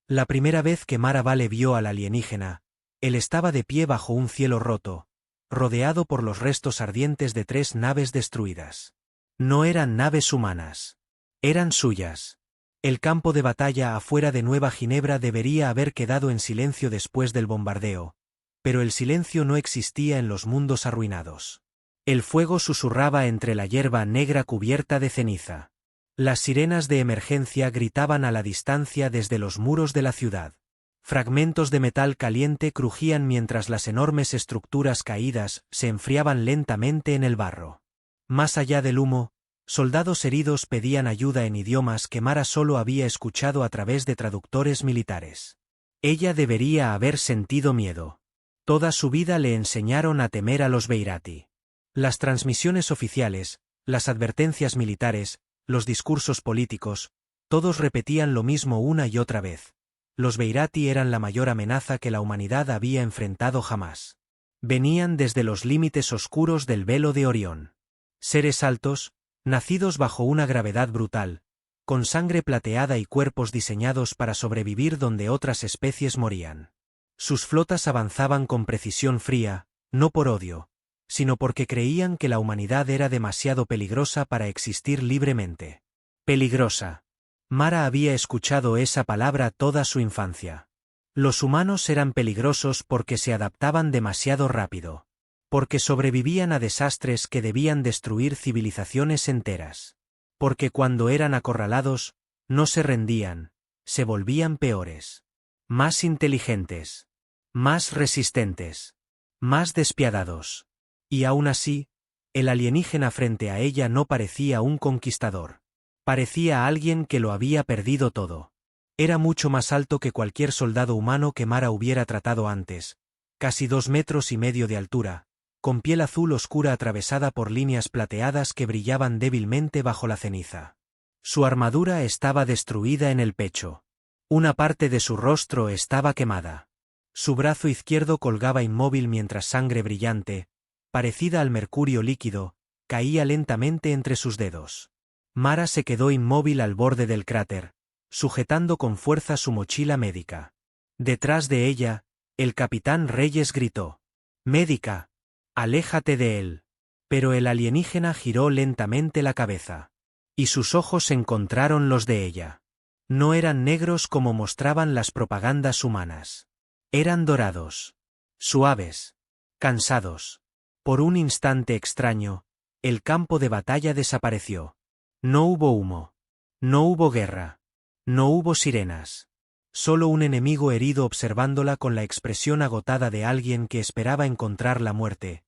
La primera vez que Mara Vale vio al alienígena, él estaba de pie bajo un cielo roto, rodeado por los restos ardientes de 3 naves destruidas. No eran naves humanas. Eran suyas. El campo de batalla afuera de Nueva Ginebra debería haber quedado en silencio después del bombardeo, pero el silencio no existía en los mundos arruinados. El fuego susurraba entre la hierba negra cubierta de ceniza. Las sirenas de emergencia gritaban a la distancia desde los muros de la ciudad. Fragmentos de metal caliente crujían mientras las enormes estructuras caídas se enfriaban lentamente en el barro. Más allá del humo, soldados heridos pedían ayuda en idiomas que Mara solo había escuchado a través de traductores militares. Ella debería haber sentido miedo. Toda su vida le enseñaron a temer a los Beirati. Las transmisiones oficiales, las advertencias militares, los discursos políticos, todos repetían lo mismo una y otra vez. Los Beirati eran la mayor amenaza que la humanidad había enfrentado jamás. Venían desde los límites oscuros del velo de Orión. Seres altos, nacidos bajo una gravedad brutal, con sangre plateada y cuerpos diseñados para sobrevivir donde otras especies morían. Sus flotas avanzaban con precisión fría, no por odio, sino porque creían que la humanidad era demasiado peligrosa para existir libremente. Peligrosa. Mara había escuchado esa palabra toda su infancia. Los humanos eran peligrosos porque se adaptaban demasiado rápido. Porque sobrevivían a desastres que debían destruir civilizaciones enteras. Porque cuando eran acorralados, no se rendían, se volvían peores. Más inteligentes. Más resistentes. Más despiadados. Y aún así, el alienígena frente a ella no parecía un conquistador. Parecía alguien que lo había perdido todo. Era mucho más alto que cualquier soldado humano que Mara hubiera tratado antes, casi 2,5 metros de altura, con piel azul oscura atravesada por líneas plateadas que brillaban débilmente bajo la ceniza. Su armadura estaba destruida en el pecho. Una parte de su rostro estaba quemada. Su brazo izquierdo colgaba inmóvil mientras sangre brillante, parecida al mercurio líquido, caía lentamente entre sus dedos. Mara se quedó inmóvil al borde del cráter, sujetando con fuerza su mochila médica. Detrás de ella, el capitán Reyes gritó: «¡Médica! ¡Aléjate de él!». Pero el alienígena giró lentamente la cabeza. Y sus ojos encontraron los de ella. No eran negros como mostraban las propagandas humanas. Eran dorados. Suaves. Cansados. Por un instante extraño, el campo de batalla desapareció. No hubo humo. No hubo guerra. No hubo sirenas. Solo un enemigo herido observándola con la expresión agotada de alguien que esperaba encontrar la muerte.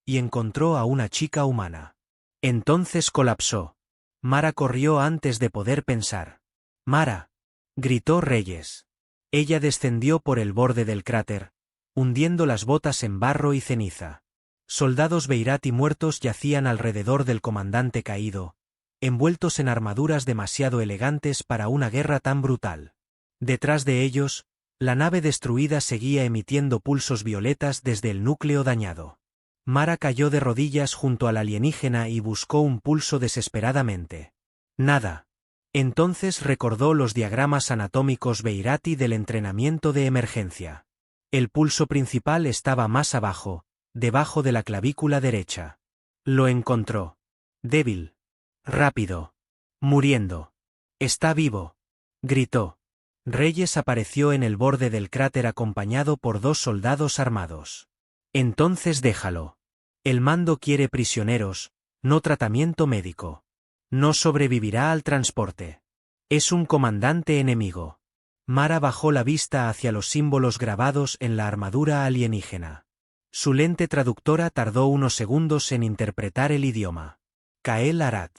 Y encontró a una chica humana. Entonces colapsó. Mara corrió antes de poder pensar. «¡Mara!», gritó Reyes. Ella descendió por el borde del cráter, hundiendo las botas en barro y ceniza. Soldados Beirati muertos yacían alrededor del comandante caído, envueltos en armaduras demasiado elegantes para una guerra tan brutal. Detrás de ellos, la nave destruida seguía emitiendo pulsos violetas desde el núcleo dañado. Mara cayó de rodillas junto al alienígena y buscó un pulso desesperadamente. Nada. Entonces recordó los diagramas anatómicos Beirati del entrenamiento de emergencia. El pulso principal estaba más abajo, debajo de la clavícula derecha. Lo encontró. Débil. Rápido. Muriendo. «¡Está vivo!», gritó. Reyes apareció en el borde del cráter acompañado por 2 soldados armados. «Entonces déjalo. El mando quiere prisioneros, no tratamiento médico. No sobrevivirá al transporte. Es un comandante enemigo». Mara bajó la vista hacia los símbolos grabados en la armadura alienígena. Su lente traductora tardó unos segundos en interpretar el idioma. Kael Arad.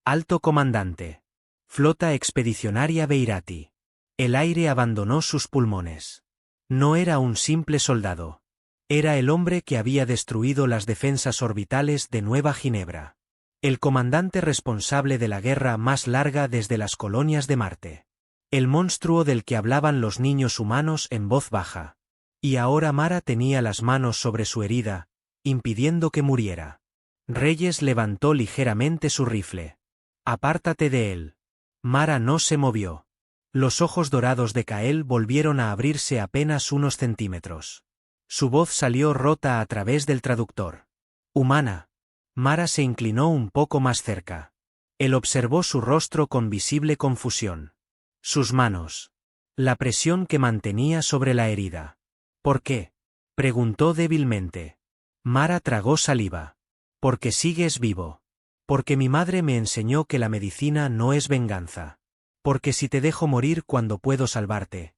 Alto comandante. Flota expedicionaria Beirati. El aire abandonó sus pulmones. No era un simple soldado. Era el hombre que había destruido las defensas orbitales de Nueva Ginebra. El comandante responsable de la guerra más larga desde las colonias de Marte. El monstruo del que hablaban los niños humanos en voz baja. Y ahora Mara tenía las manos sobre su herida, impidiendo que muriera. Reyes levantó ligeramente su rifle. «Apártate de él». Mara no se movió. Los ojos dorados de Kael volvieron a abrirse apenas unos centímetros. Su voz salió rota a través del traductor. Humana. Mara se inclinó un poco más cerca. Él observó su rostro con visible confusión. Sus manos. La presión que mantenía sobre la herida. ¿Por qué? Preguntó débilmente. Mara tragó saliva. Porque sigues vivo. Porque mi madre me enseñó que la medicina no es venganza. Porque si te dejo morir cuando puedo salvarte,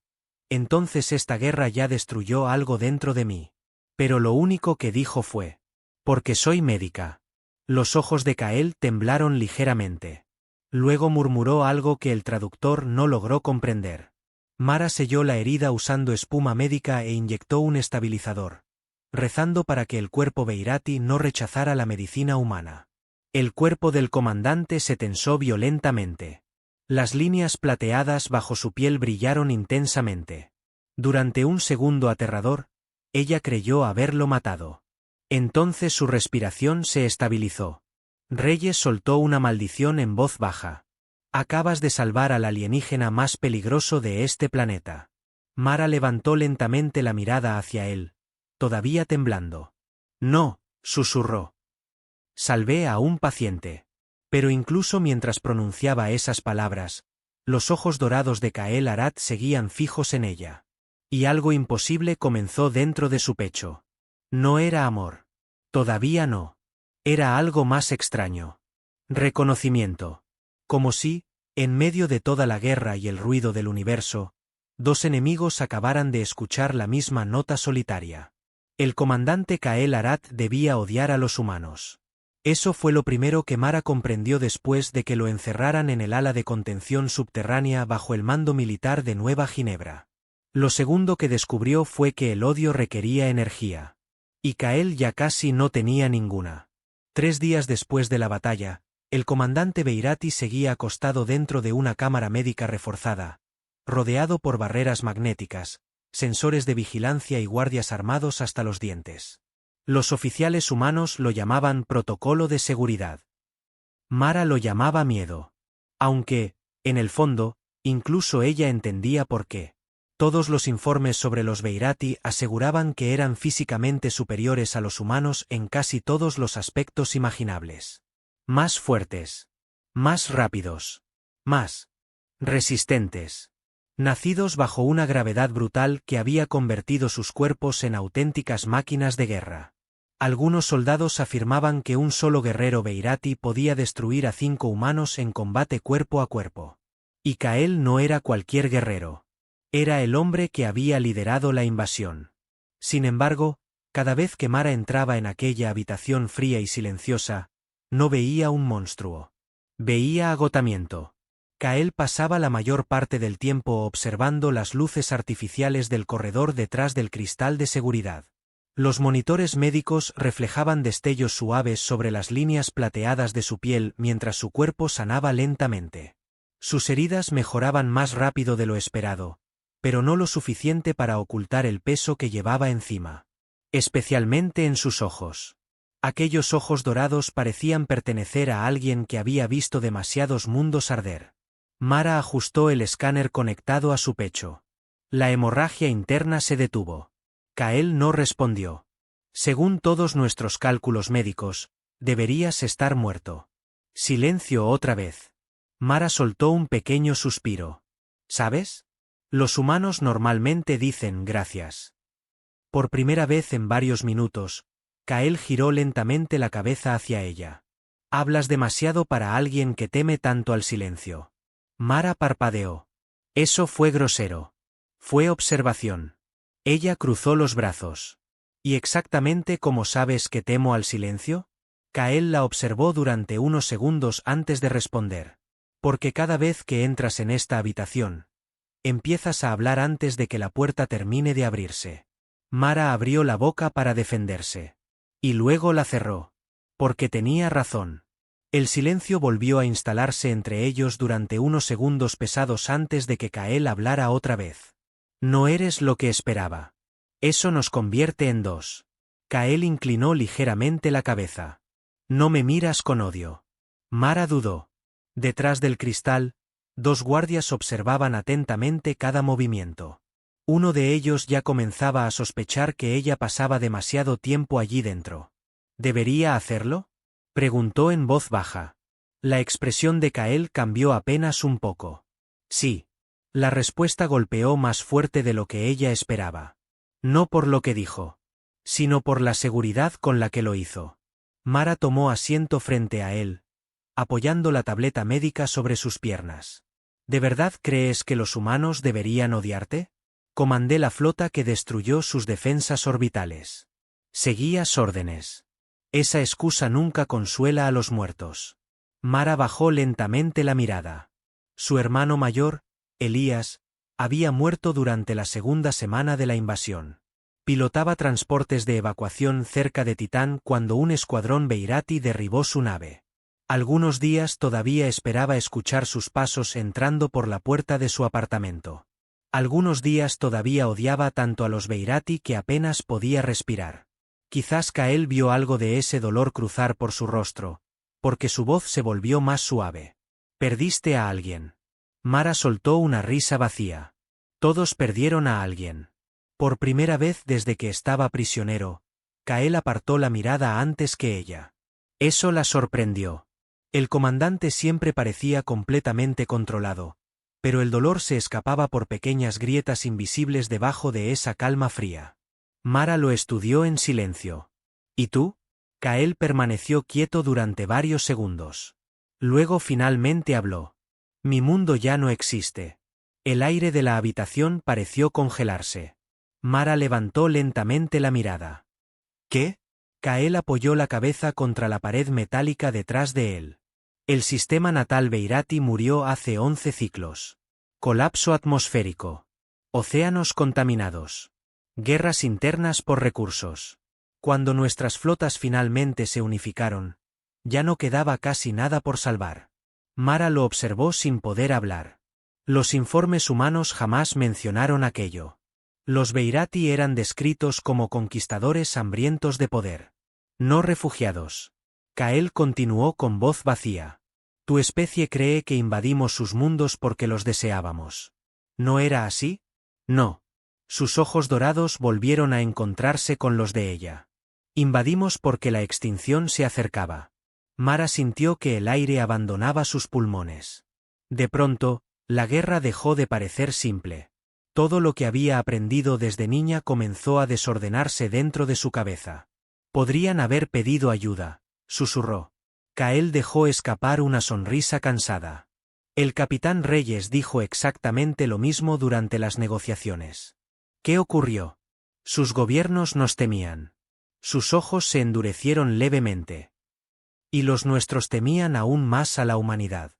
entonces esta guerra ya destruyó algo dentro de mí. Pero lo único que dijo fue: porque soy médica. Los ojos de Kael temblaron ligeramente. Luego murmuró algo que el traductor no logró comprender. Mara selló la herida usando espuma médica e inyectó un estabilizador, rezando para que el cuerpo Beirati no rechazara la medicina humana. El cuerpo del comandante se tensó violentamente. Las líneas plateadas bajo su piel brillaron intensamente. Durante un segundo aterrador, ella creyó haberlo matado. Entonces su respiración se estabilizó. Reyes soltó una maldición en voz baja. Acabas de salvar al alienígena más peligroso de este planeta. Mara levantó lentamente la mirada hacia él, todavía temblando. No, susurró. Salvé a un paciente. Pero incluso mientras pronunciaba esas palabras, los ojos dorados de Kael Arat seguían fijos en ella. Y algo imposible comenzó dentro de su pecho. No era amor. Todavía no. Era algo más extraño. Reconocimiento. Como si, en medio de toda la guerra y el ruido del universo, dos enemigos acabaran de escuchar la misma nota solitaria. El comandante Kael Arat debía odiar a los humanos. Eso fue lo primero que Mara comprendió después de que lo encerraran en el ala de contención subterránea bajo el mando militar de Nueva Ginebra. Lo segundo que descubrió fue que el odio requería energía. Y Kael ya casi no tenía ninguna. 3 días después de la batalla, el comandante Beirati seguía acostado dentro de una cámara médica reforzada, rodeado por barreras magnéticas, sensores de vigilancia y guardias armados hasta los dientes. Los oficiales humanos lo llamaban protocolo de seguridad. Mara lo llamaba miedo. Aunque, en el fondo, incluso ella entendía por qué. Todos los informes sobre los Beirati aseguraban que eran físicamente superiores a los humanos en casi todos los aspectos imaginables. Más fuertes. Más rápidos. Más resistentes. Nacidos bajo una gravedad brutal que había convertido sus cuerpos en auténticas máquinas de guerra. Algunos soldados afirmaban que un solo guerrero Beirati podía destruir a 5 humanos en combate cuerpo a cuerpo. Y Kael no era cualquier guerrero. Era el hombre que había liderado la invasión. Sin embargo, cada vez que Mara entraba en aquella habitación fría y silenciosa, no veía un monstruo. Veía agotamiento. Kael pasaba la mayor parte del tiempo observando las luces artificiales del corredor detrás del cristal de seguridad. Los monitores médicos reflejaban destellos suaves sobre las líneas plateadas de su piel mientras su cuerpo sanaba lentamente. Sus heridas mejoraban más rápido de lo esperado, pero no lo suficiente para ocultar el peso que llevaba encima. Especialmente en sus ojos. Aquellos ojos dorados parecían pertenecer a alguien que había visto demasiados mundos arder. Mara ajustó el escáner conectado a su pecho. La hemorragia interna se detuvo. Kael no respondió. Según todos nuestros cálculos médicos, deberías estar muerto. Silencio otra vez. Mara soltó un pequeño suspiro. ¿Sabes? Los humanos normalmente dicen gracias. Por primera vez en varios minutos, Kael giró lentamente la cabeza hacia ella. Hablas demasiado para alguien que teme tanto al silencio. Mara parpadeó. Eso fue grosero. Fue observación. Ella cruzó los brazos. ¿Y exactamente cómo sabes que temo al silencio? Kael la observó durante unos segundos antes de responder. Porque cada vez que entras en esta habitación, empiezas a hablar antes de que la puerta termine de abrirse. Mara abrió la boca para defenderse. Y luego la cerró. Porque tenía razón. El silencio volvió a instalarse entre ellos durante unos segundos pesados antes de que Kael hablara otra vez. No eres lo que esperaba. Eso nos convierte en dos. Kael inclinó ligeramente la cabeza. No me miras con odio. Mara dudó. Detrás del cristal, Dos guardias observaban atentamente cada movimiento. Uno de ellos ya comenzaba a sospechar que ella pasaba demasiado tiempo allí dentro. ¿Debería hacerlo?, preguntó en voz baja. La expresión de Kael cambió apenas un poco. Sí. La respuesta golpeó más fuerte de lo que ella esperaba. No por lo que dijo, sino por la seguridad con la que lo hizo. Mara tomó asiento frente a él, apoyando la tableta médica sobre sus piernas. ¿De verdad crees que los humanos deberían odiarte? Comandé la flota que destruyó sus defensas orbitales. Seguías órdenes. Esa excusa nunca consuela a los muertos. Mara bajó lentamente la mirada. Su hermano mayor, Elías, había muerto durante la segunda semana de la invasión. Pilotaba transportes de evacuación cerca de Titán cuando un escuadrón Beirati derribó su nave. Algunos días todavía esperaba escuchar sus pasos entrando por la puerta de su apartamento. Algunos días todavía odiaba tanto a los Beirati que apenas podía respirar. Quizás Kael vio algo de ese dolor cruzar por su rostro, porque su voz se volvió más suave. «Perdiste a alguien». Mara soltó una risa vacía. Todos perdieron a alguien. Por primera vez desde que estaba prisionero, Kael apartó la mirada antes que ella. Eso la sorprendió. El comandante siempre parecía completamente controlado, pero el dolor se escapaba por pequeñas grietas invisibles debajo de esa calma fría. Mara lo estudió en silencio. ¿Y tú? Kael permaneció quieto durante varios segundos. Luego finalmente habló. Mi mundo ya no existe. El aire de la habitación pareció congelarse. Mara levantó lentamente la mirada. ¿Qué? Kael apoyó la cabeza contra la pared metálica detrás de él. El sistema natal Beirati murió hace 11 ciclos. Colapso atmosférico. Océanos contaminados. Guerras internas por recursos. Cuando nuestras flotas finalmente se unificaron, ya no quedaba casi nada por salvar. Mara lo observó sin poder hablar. Los informes humanos jamás mencionaron aquello. Los Beirati eran descritos como conquistadores hambrientos de poder. No refugiados. Kael continuó con voz vacía. Tu especie cree que invadimos sus mundos porque los deseábamos. ¿No era así? No. Sus ojos dorados volvieron a encontrarse con los de ella. Invadimos porque la extinción se acercaba. Mara sintió que el aire abandonaba sus pulmones. De pronto, la guerra dejó de parecer simple. Todo lo que había aprendido desde niña comenzó a desordenarse dentro de su cabeza. Podrían haber pedido ayuda, susurró. Kael dejó escapar una sonrisa cansada. El capitán Reyes dijo exactamente lo mismo durante las negociaciones. ¿Qué ocurrió? Sus gobiernos nos temían. Sus ojos se endurecieron levemente. Y los nuestros temían aún más a la humanidad.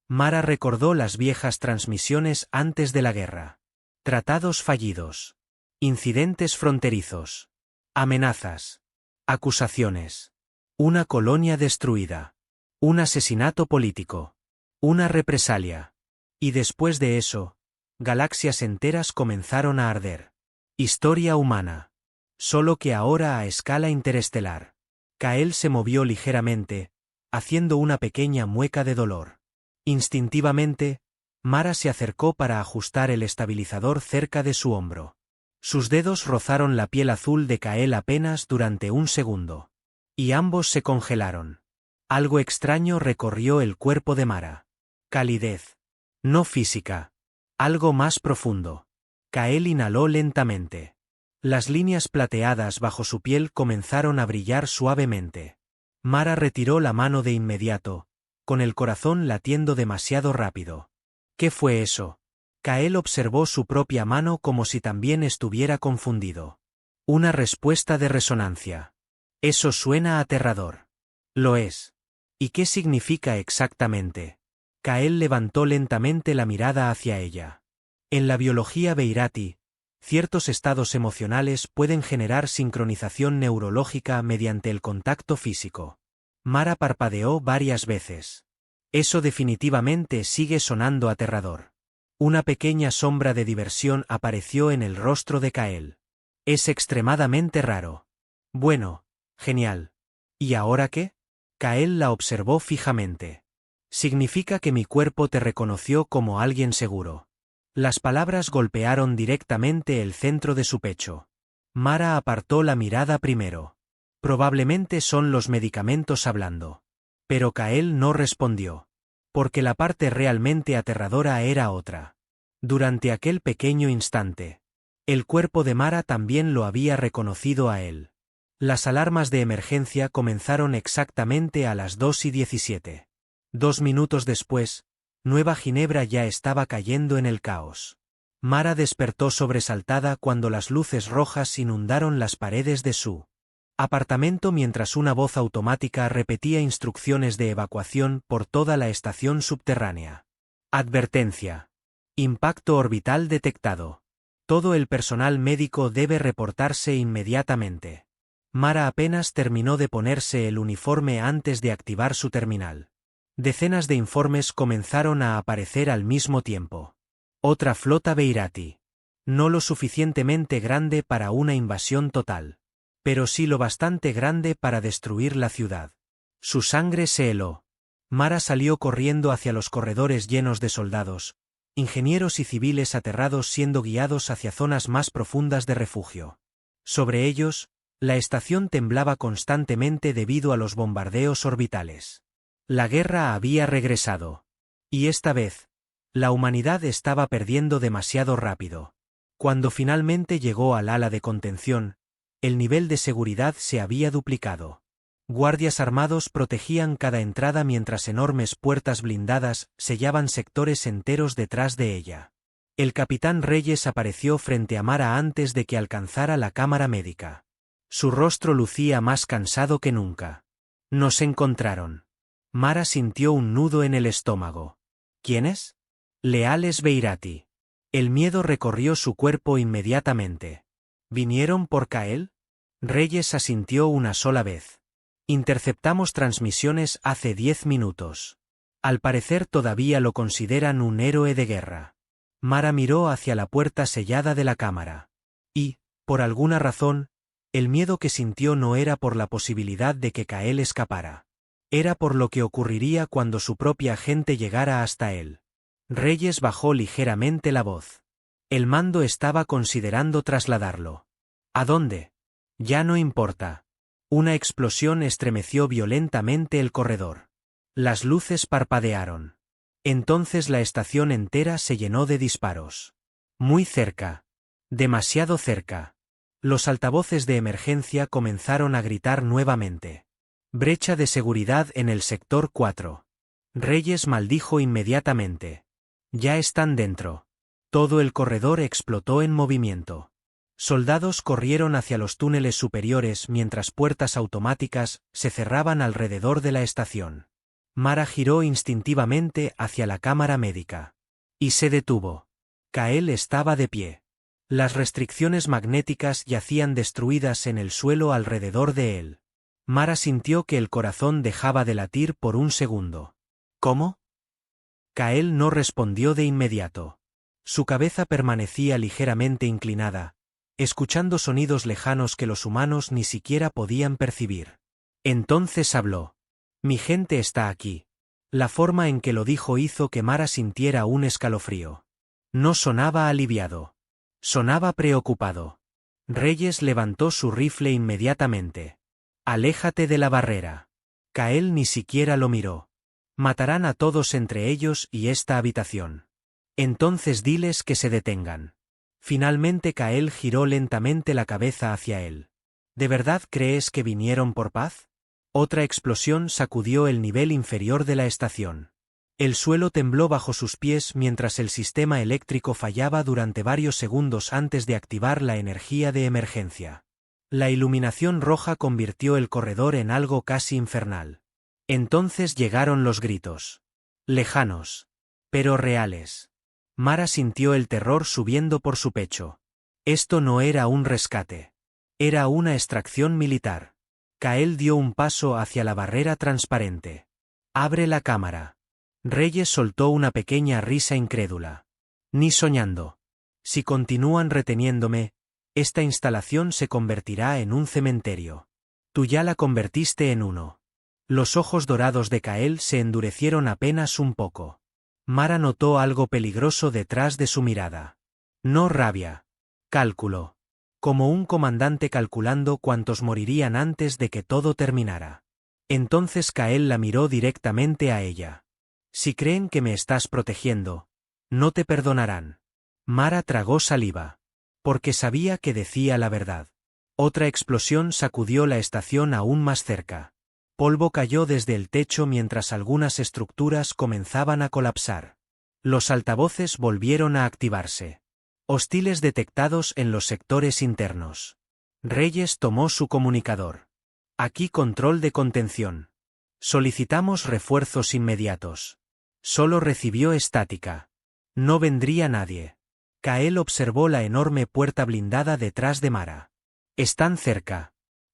Mara recordó las viejas transmisiones antes de la guerra. Tratados fallidos. Incidentes fronterizos. Amenazas. Acusaciones. Una colonia destruida. Un asesinato político. Una represalia. Y después de eso, galaxias enteras comenzaron a arder. Historia humana. Solo que ahora a escala interestelar. Kael se movió ligeramente, haciendo una pequeña mueca de dolor. Instintivamente, Mara se acercó para ajustar el estabilizador cerca de su hombro. Sus dedos rozaron la piel azul de Kael apenas durante un segundo. Y ambos se congelaron. Algo extraño recorrió el cuerpo de Mara. Calidez. No física. Algo más profundo. Kael inhaló lentamente. Las líneas plateadas bajo su piel comenzaron a brillar suavemente. Mara retiró la mano de inmediato, con el corazón latiendo demasiado rápido. ¿Qué fue eso? Kael observó su propia mano como si también estuviera confundido. Una respuesta de resonancia. Eso suena aterrador. Lo es. ¿Y qué significa exactamente? Kael levantó lentamente la mirada hacia ella. En la biología Beirati, ciertos estados emocionales pueden generar sincronización neurológica mediante el contacto físico. Mara parpadeó varias veces. Eso definitivamente sigue sonando aterrador. Una pequeña sombra de diversión apareció en el rostro de Kael. Es extremadamente raro. Bueno, genial. ¿Y ahora qué? Kael la observó fijamente. Significa que mi cuerpo te reconoció como alguien seguro. Las palabras golpearon directamente el centro de su pecho. Mara apartó la mirada primero. Probablemente son los medicamentos hablando. Pero Kael no respondió. Porque la parte realmente aterradora era otra. Durante aquel pequeño instante, el cuerpo de Mara también lo había reconocido a él. Las alarmas de emergencia comenzaron exactamente a las 2:17. 2 minutos después, Nueva Ginebra ya estaba cayendo en el caos. Mara despertó sobresaltada cuando las luces rojas inundaron las paredes de su apartamento mientras una voz automática repetía instrucciones de evacuación por toda la estación subterránea. Advertencia. Impacto orbital detectado. Todo el personal médico debe reportarse inmediatamente. Mara apenas terminó de ponerse el uniforme antes de activar su terminal. Decenas de informes comenzaron a aparecer al mismo tiempo. Otra flota Beirati. No lo suficientemente grande para una invasión total. Pero sí lo bastante grande para destruir la ciudad. Su sangre se heló. Mara salió corriendo hacia los corredores llenos de soldados, ingenieros y civiles aterrados siendo guiados hacia zonas más profundas de refugio. Sobre ellos, la estación temblaba constantemente debido a los bombardeos orbitales. La guerra había regresado. Y esta vez, la humanidad estaba perdiendo demasiado rápido. Cuando finalmente llegó al ala de contención, el nivel de seguridad se había duplicado. Guardias armados protegían cada entrada mientras enormes puertas blindadas sellaban sectores enteros detrás de ella. El capitán Reyes apareció frente a Mara antes de que alcanzara la cámara médica. Su rostro lucía más cansado que nunca. Nos encontraron. Mara sintió un nudo en el estómago. ¿Quiénes? Leales Beirati. El miedo recorrió su cuerpo inmediatamente. ¿Vinieron por Kael? Reyes asintió una sola vez. Interceptamos transmisiones hace 10 minutos. Al parecer todavía lo consideran un héroe de guerra. Mara miró hacia la puerta sellada de la cámara. Y, por alguna razón, el miedo que sintió no era por la posibilidad de que Kael escapara. Era por lo que ocurriría cuando su propia gente llegara hasta él. Reyes bajó ligeramente la voz. El mando estaba considerando trasladarlo. ¿A dónde? Ya no importa. Una explosión estremeció violentamente el corredor. Las luces parpadearon. Entonces la estación entera se llenó de disparos. Muy cerca. Demasiado cerca. Los altavoces de emergencia comenzaron a gritar nuevamente. Brecha de seguridad en el sector 4. Reyes maldijo inmediatamente. Ya están dentro. Todo el corredor explotó en movimiento. Soldados corrieron hacia los túneles superiores mientras puertas automáticas se cerraban alrededor de la estación. Mara giró instintivamente hacia la cámara médica. Y se detuvo. Kael estaba de pie. Las restricciones magnéticas yacían destruidas en el suelo alrededor de él. Mara sintió que el corazón dejaba de latir por un segundo. ¿Cómo? Kael no respondió de inmediato. Su cabeza permanecía ligeramente inclinada, escuchando sonidos lejanos que los humanos ni siquiera podían percibir. Entonces habló. Mi gente está aquí. La forma en que lo dijo hizo que Mara sintiera un escalofrío. No sonaba aliviado. Sonaba preocupado. Reyes levantó su rifle inmediatamente. Aléjate de la barrera. Kael ni siquiera lo miró. Matarán a todos entre ellos y esta habitación. Entonces diles que se detengan. Finalmente Kael giró lentamente la cabeza hacia él. ¿De verdad crees que vinieron por paz? Otra explosión sacudió el nivel inferior de la estación. El suelo tembló bajo sus pies mientras el sistema eléctrico fallaba durante varios segundos antes de activar la energía de emergencia. La iluminación roja convirtió el corredor en algo casi infernal. Entonces llegaron los gritos. Lejanos. Pero reales. Mara sintió el terror subiendo por su pecho. Esto no era un rescate. Era una extracción militar. Kael dio un paso hacia la barrera transparente. Abre la cámara. Reyes soltó una pequeña risa incrédula. Ni soñando. Si continúan reteniéndome, esta instalación se convertirá en un cementerio. Tú ya la convertiste en uno. Los ojos dorados de Kael se endurecieron apenas un poco. Mara notó algo peligroso detrás de su mirada. No rabia. Cálculo. Como un comandante calculando cuántos morirían antes de que todo terminara. Entonces Kael la miró directamente a ella. Si creen que me estás protegiendo, no te perdonarán. Mara tragó saliva. Porque sabía que decía la verdad. Otra explosión sacudió la estación aún más cerca. Polvo cayó desde el techo mientras algunas estructuras comenzaban a colapsar. Los altavoces volvieron a activarse. Hostiles detectados en los sectores internos. Reyes tomó su comunicador. Aquí control de contención. Solicitamos refuerzos inmediatos. Solo recibió estática. No vendría nadie. Kael observó la enorme puerta blindada detrás de Mara. Están cerca.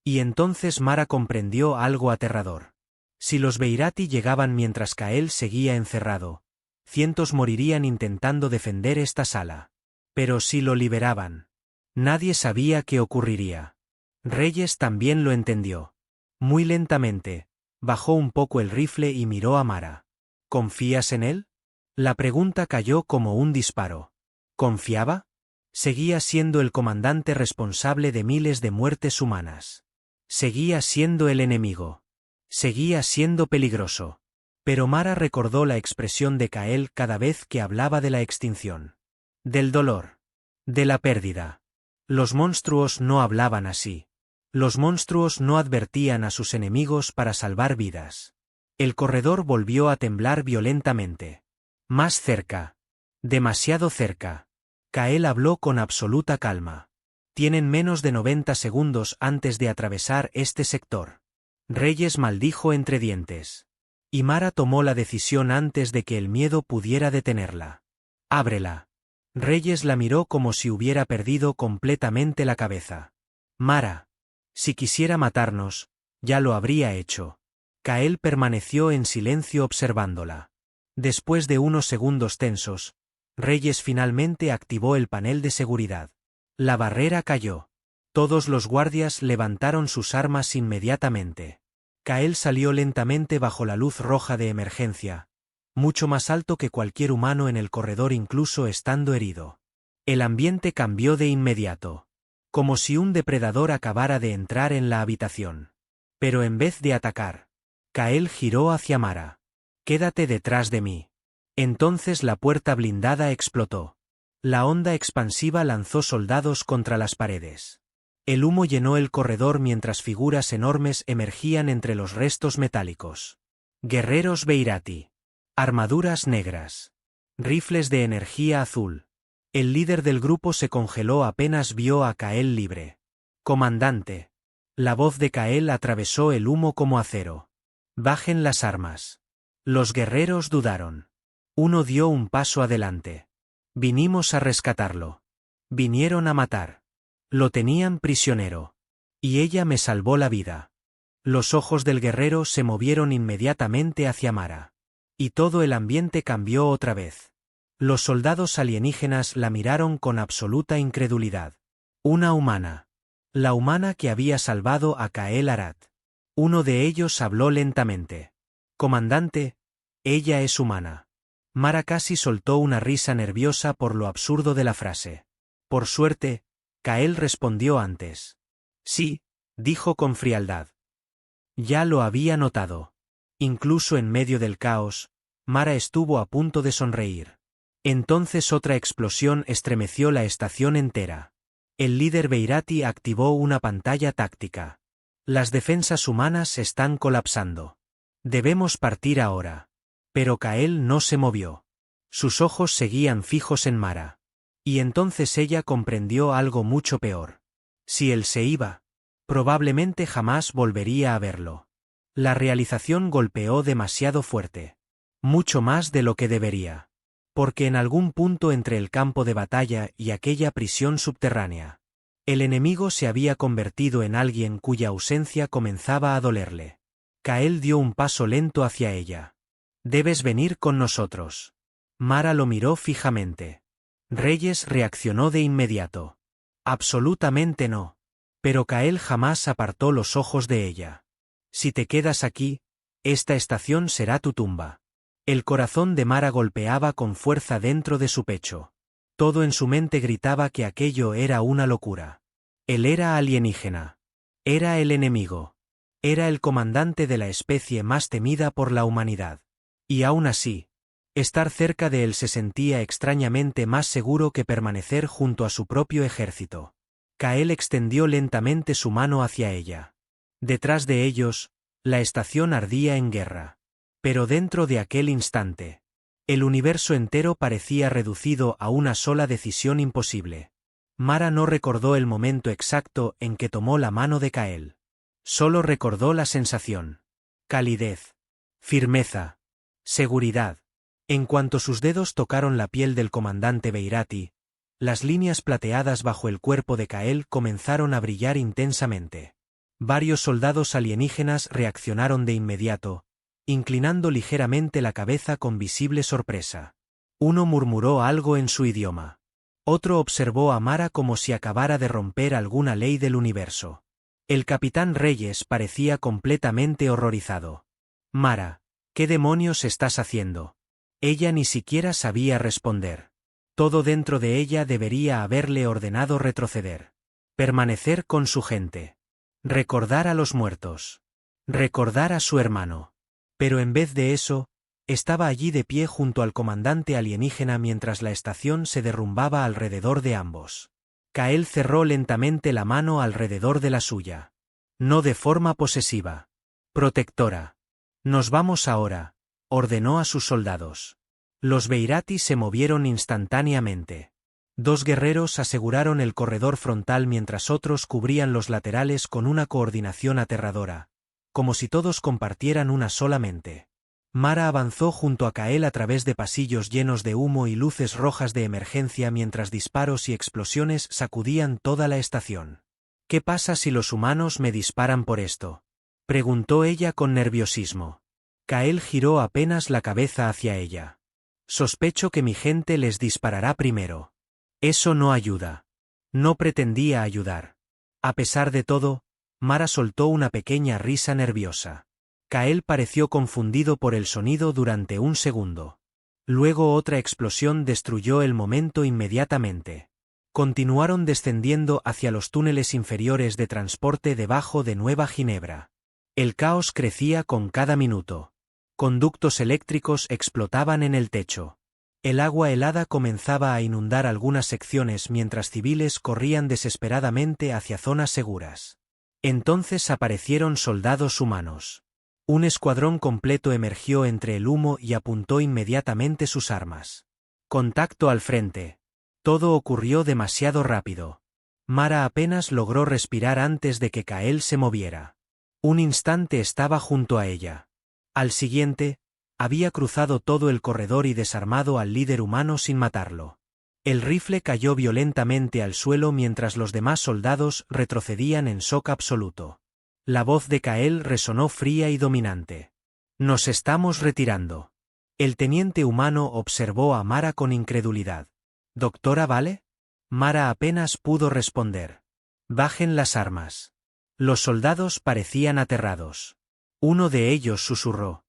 Y entonces Mara comprendió algo aterrador. Si los Beirati llegaban mientras Kael seguía encerrado, cientos morirían intentando defender esta sala. Pero si lo liberaban, nadie sabía qué ocurriría. Reyes también lo entendió. Muy lentamente, bajó un poco el rifle y miró a Mara. ¿Confías en él? La pregunta cayó como un disparo. ¿Confiaba? Seguía siendo el comandante responsable de miles de muertes humanas. Seguía siendo el enemigo. Seguía siendo peligroso. Pero Mara recordó la expresión de Kael cada vez que hablaba de la extinción. Del dolor. De la pérdida. Los monstruos no hablaban así. Los monstruos no advertían a sus enemigos para salvar vidas. El corredor volvió a temblar violentamente. Más cerca. Demasiado cerca. Kael habló con absoluta calma. Tienen menos de 90 segundos antes de atravesar este sector. Reyes maldijo entre dientes. Y Mara tomó la decisión antes de que el miedo pudiera detenerla. Ábrela. Reyes la miró como si hubiera perdido completamente la cabeza. Mara. Si quisiera matarnos, ya lo habría hecho. Kael permaneció en silencio observándola. Después de unos segundos tensos, Reyes finalmente activó el panel de seguridad. La barrera cayó. Todos los guardias levantaron sus armas inmediatamente. Kael salió lentamente bajo la luz roja de emergencia, mucho más alto que cualquier humano en el corredor incluso estando herido. El ambiente cambió de inmediato. Como si un depredador acabara de entrar en la habitación. Pero en vez de atacar, Kael giró hacia Mara. «Quédate detrás de mí». Entonces la puerta blindada explotó. La onda expansiva lanzó soldados contra las paredes. El humo llenó el corredor mientras figuras enormes emergían entre los restos metálicos. Guerreros Beirati. Armaduras negras. Rifles de energía azul. El líder del grupo se congeló apenas vio a Kael libre. «Comandante». La voz de Kael atravesó el humo como acero. «Bajen las armas». Los guerreros dudaron. Uno dio un paso adelante. «Vinimos a rescatarlo. Vinieron a matar. Lo tenían prisionero. Y ella me salvó la vida». Los ojos del guerrero se movieron inmediatamente hacia Mara. Y todo el ambiente cambió otra vez. Los soldados alienígenas la miraron con absoluta incredulidad. Una humana. La humana que había salvado a Kael Arat. Uno de ellos habló lentamente. «Comandante, ella es humana». Mara casi soltó una risa nerviosa por lo absurdo de la frase. Por suerte, Kael respondió antes. «Sí», dijo con frialdad. Ya lo había notado. Incluso en medio del caos, Mara estuvo a punto de sonreír. Entonces otra explosión estremeció la estación entera. El líder Beirati activó una pantalla táctica. «Las defensas humanas están colapsando. Debemos partir ahora». Pero Kael no se movió. Sus ojos seguían fijos en Mara. Y entonces ella comprendió algo mucho peor. Si él se iba, probablemente jamás volvería a verlo. La realización golpeó demasiado fuerte. Mucho más de lo que debería. Porque en algún punto entre el campo de batalla y aquella prisión subterránea, el enemigo se había convertido en alguien cuya ausencia comenzaba a dolerle. Kael dio un paso lento hacia ella. «Debes venir con nosotros». Mara lo miró fijamente. Reyes reaccionó de inmediato. «Absolutamente no». Pero Kael jamás apartó los ojos de ella. «Si te quedas aquí, Esta estación será tu tumba. El corazón de Mara golpeaba con fuerza dentro de su pecho. Todo en su mente gritaba que aquello era una locura. Él era alienígena. Era el enemigo. Era el comandante de la especie más temida por la humanidad. Y aún así, estar cerca de él se sentía extrañamente más seguro que permanecer junto a su propio ejército. Kael extendió lentamente su mano hacia ella. Detrás de ellos, la estación ardía en guerra. Pero dentro de aquel instante, el universo entero parecía reducido a una sola decisión imposible. Mara no recordó el momento exacto en que tomó la mano de Kael. Solo recordó la sensación. Calidez. Firmeza. Seguridad. En cuanto sus dedos tocaron la piel del comandante Beirati, las líneas plateadas bajo el cuerpo de Kael comenzaron a brillar intensamente. Varios soldados alienígenas reaccionaron de inmediato, inclinando ligeramente la cabeza con visible sorpresa. Uno murmuró algo en su idioma. Otro observó a Mara como si acabara de romper alguna ley del universo. El capitán Reyes parecía completamente horrorizado. Mara, ¿qué demonios estás haciendo? Ella ni siquiera sabía responder. Todo dentro de ella debería haberle ordenado retroceder. Permanecer con su gente. Recordar a los muertos. Recordar a su hermano. Pero en vez de eso, estaba allí de pie junto al comandante alienígena mientras la estación se derrumbaba alrededor de ambos. Kael cerró lentamente la mano alrededor de la suya. No de forma posesiva. Protectora. Nos vamos ahora, ordenó a sus soldados. Los Beirati se movieron instantáneamente. 2 guerreros aseguraron el corredor frontal mientras otros cubrían los laterales con una coordinación aterradora, como si todos compartieran una sola mente. Mara avanzó junto a Kael a través de pasillos llenos de humo y luces rojas de emergencia mientras disparos y explosiones sacudían toda la estación. ¿Qué pasa si los humanos me disparan por esto?, preguntó ella con nerviosismo. Kael giró apenas la cabeza hacia ella. Sospecho que mi gente les disparará primero. Eso no ayuda. No pretendía ayudar. A pesar de todo, Mara soltó una pequeña risa nerviosa. Kael pareció confundido por el sonido durante un segundo. Luego otra explosión destruyó el momento inmediatamente. Continuaron descendiendo hacia los túneles inferiores de transporte debajo de Nueva Ginebra. El caos crecía con cada minuto. Conductos eléctricos explotaban en el techo. El agua helada comenzaba a inundar algunas secciones mientras civiles corrían desesperadamente hacia zonas seguras. Entonces aparecieron soldados humanos. Un escuadrón completo emergió entre el humo y apuntó inmediatamente sus armas. Contacto al frente. Todo ocurrió demasiado rápido. Mara apenas logró respirar antes de que Kael se moviera. Un instante estaba junto a ella. Al siguiente, había cruzado todo el corredor y desarmado al líder humano sin matarlo. El rifle cayó violentamente al suelo mientras los demás soldados retrocedían en shock absoluto. La voz de Kael resonó fría y dominante. Nos estamos retirando. El teniente humano observó a Mara con incredulidad. ¿Doctora Vale? Mara apenas pudo responder. Bajen las armas. Los soldados parecían aterrados. Uno de ellos susurró.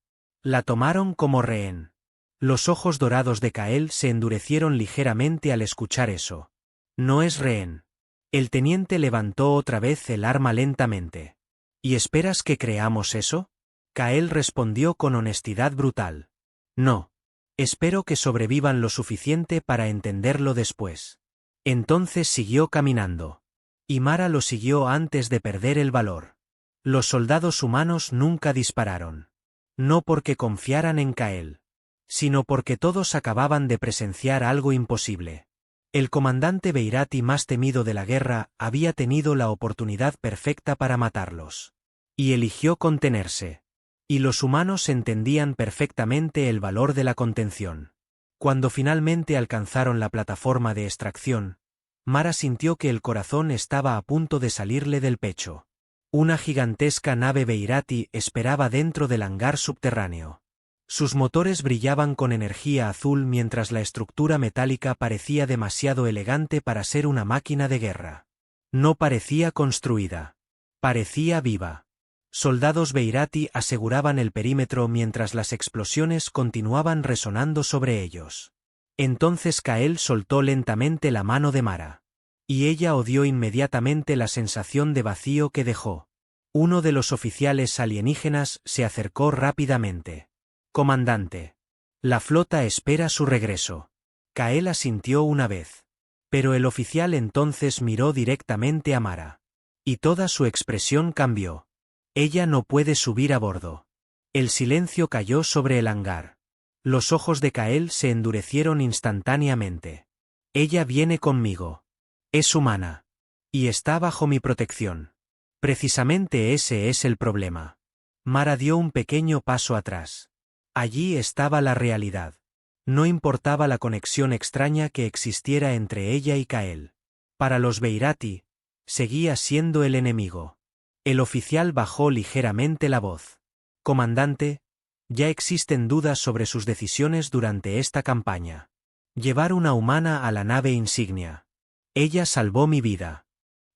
La tomaron como rehén. Los ojos dorados de Kael se endurecieron ligeramente al escuchar eso. No es rehén. El teniente levantó otra vez el arma lentamente. ¿Y esperas que creamos eso? Kael respondió con honestidad brutal. No. Espero que sobrevivan lo suficiente para entenderlo después. Entonces siguió caminando. Y Mara lo siguió antes de perder el valor. Los soldados humanos nunca dispararon. No porque confiaran en Kael, sino porque todos acababan de presenciar algo imposible. El comandante Beirati más temido de la guerra había tenido la oportunidad perfecta para matarlos. Y eligió contenerse. Y los humanos entendían perfectamente el valor de la contención. Cuando finalmente alcanzaron la plataforma de extracción, Mara sintió que el corazón estaba a punto de salirle del pecho. Una gigantesca nave Beirati esperaba dentro del hangar subterráneo. Sus motores brillaban con energía azul mientras la estructura metálica parecía demasiado elegante para ser una máquina de guerra. No parecía construida. Parecía viva. Soldados Beirati aseguraban el perímetro mientras las explosiones continuaban resonando sobre ellos. Entonces Kael soltó lentamente la mano de Mara. Y ella odió inmediatamente la sensación de vacío que dejó. Uno de los oficiales alienígenas se acercó rápidamente. «Comandante. La flota espera su regreso». Kael asintió una vez. Pero el oficial entonces miró directamente a Mara. Y toda su expresión cambió. «Ella no puede subir a bordo». El silencio cayó sobre el hangar. Los ojos de Kael se endurecieron instantáneamente. «Ella viene conmigo. Es humana. Y está bajo mi protección». Precisamente ese es el problema. Mara dio un pequeño paso atrás. Allí estaba la realidad. No importaba la conexión extraña que existiera entre ella y Kael. Para los Beirati, seguía siendo el enemigo. El oficial bajó ligeramente la voz. «Comandante, ya existen dudas sobre sus decisiones durante esta campaña. Llevar una humana a la nave insignia. Ella salvó mi vida.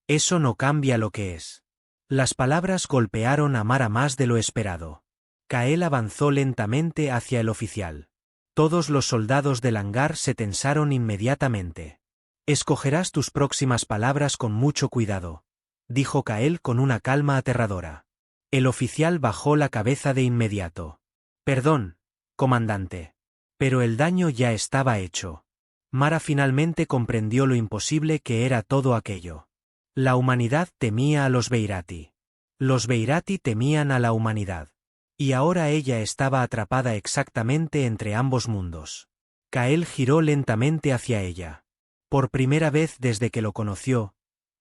Eso no cambia lo que es». Las palabras golpearon a Mara más de lo esperado. Kael avanzó lentamente hacia el oficial. Todos los soldados del hangar se tensaron inmediatamente. «Escogerás tus próximas palabras con mucho cuidado», dijo Kael con una calma aterradora. El oficial bajó la cabeza de inmediato. «Perdón, comandante. Pero el daño ya estaba hecho». Mara finalmente comprendió lo imposible que era todo aquello. La humanidad temía a los Beirati. Los Beirati temían a la humanidad. Y ahora ella estaba atrapada exactamente entre ambos mundos. Kael giró lentamente hacia ella. Por primera vez desde que lo conoció,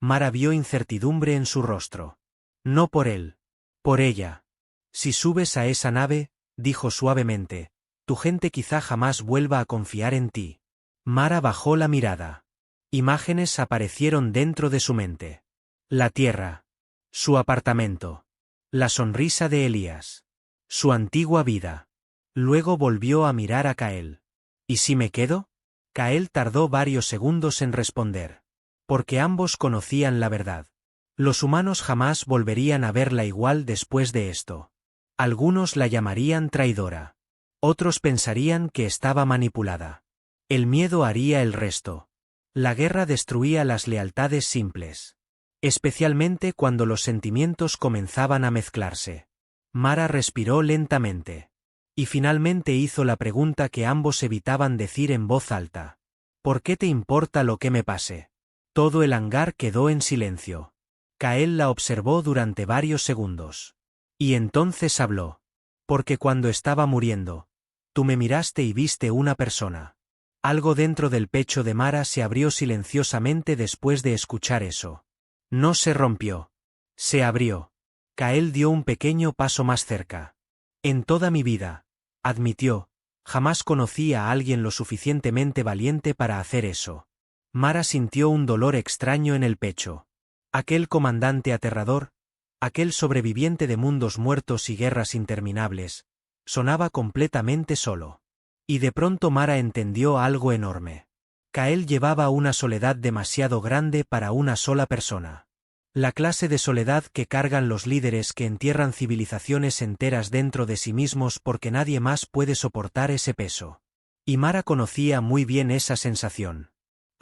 Mara vio incertidumbre en su rostro. «No por él. Por ella. Si subes a esa nave», dijo suavemente, «tu gente quizá jamás vuelva a confiar en ti». Mara bajó la mirada. Imágenes aparecieron dentro de su mente. La Tierra. Su apartamento. La sonrisa de Elías. Su antigua vida. Luego volvió a mirar a Kael. «¿Y si me quedo?». Kael tardó varios segundos en responder. Porque ambos conocían la verdad. Los humanos jamás volverían a verla igual después de esto. Algunos la llamarían traidora. Otros pensarían que estaba manipulada. El miedo haría el resto. La guerra destruía las lealtades simples. Especialmente cuando los sentimientos comenzaban a mezclarse. Mara respiró lentamente. Y finalmente hizo la pregunta que ambos evitaban decir en voz alta. «¿Por qué te importa lo que me pase?». Todo el hangar quedó en silencio. Kael la observó durante varios segundos. Y entonces habló. «Porque cuando estaba muriendo, tú me miraste y viste una persona». Algo dentro del pecho de Mara se abrió silenciosamente después de escuchar eso. No se rompió. Se abrió. Kael dio un pequeño paso más cerca. «En toda mi vida», admitió, «jamás conocí a alguien lo suficientemente valiente para hacer eso». Mara sintió un dolor extraño en el pecho. Aquel comandante aterrador, aquel sobreviviente de mundos muertos y guerras interminables, sonaba completamente solo. Y de pronto Mara entendió algo enorme. Kael llevaba una soledad demasiado grande para una sola persona. La clase de soledad que cargan los líderes que entierran civilizaciones enteras dentro de sí mismos porque nadie más puede soportar ese peso. Y Mara conocía muy bien esa sensación.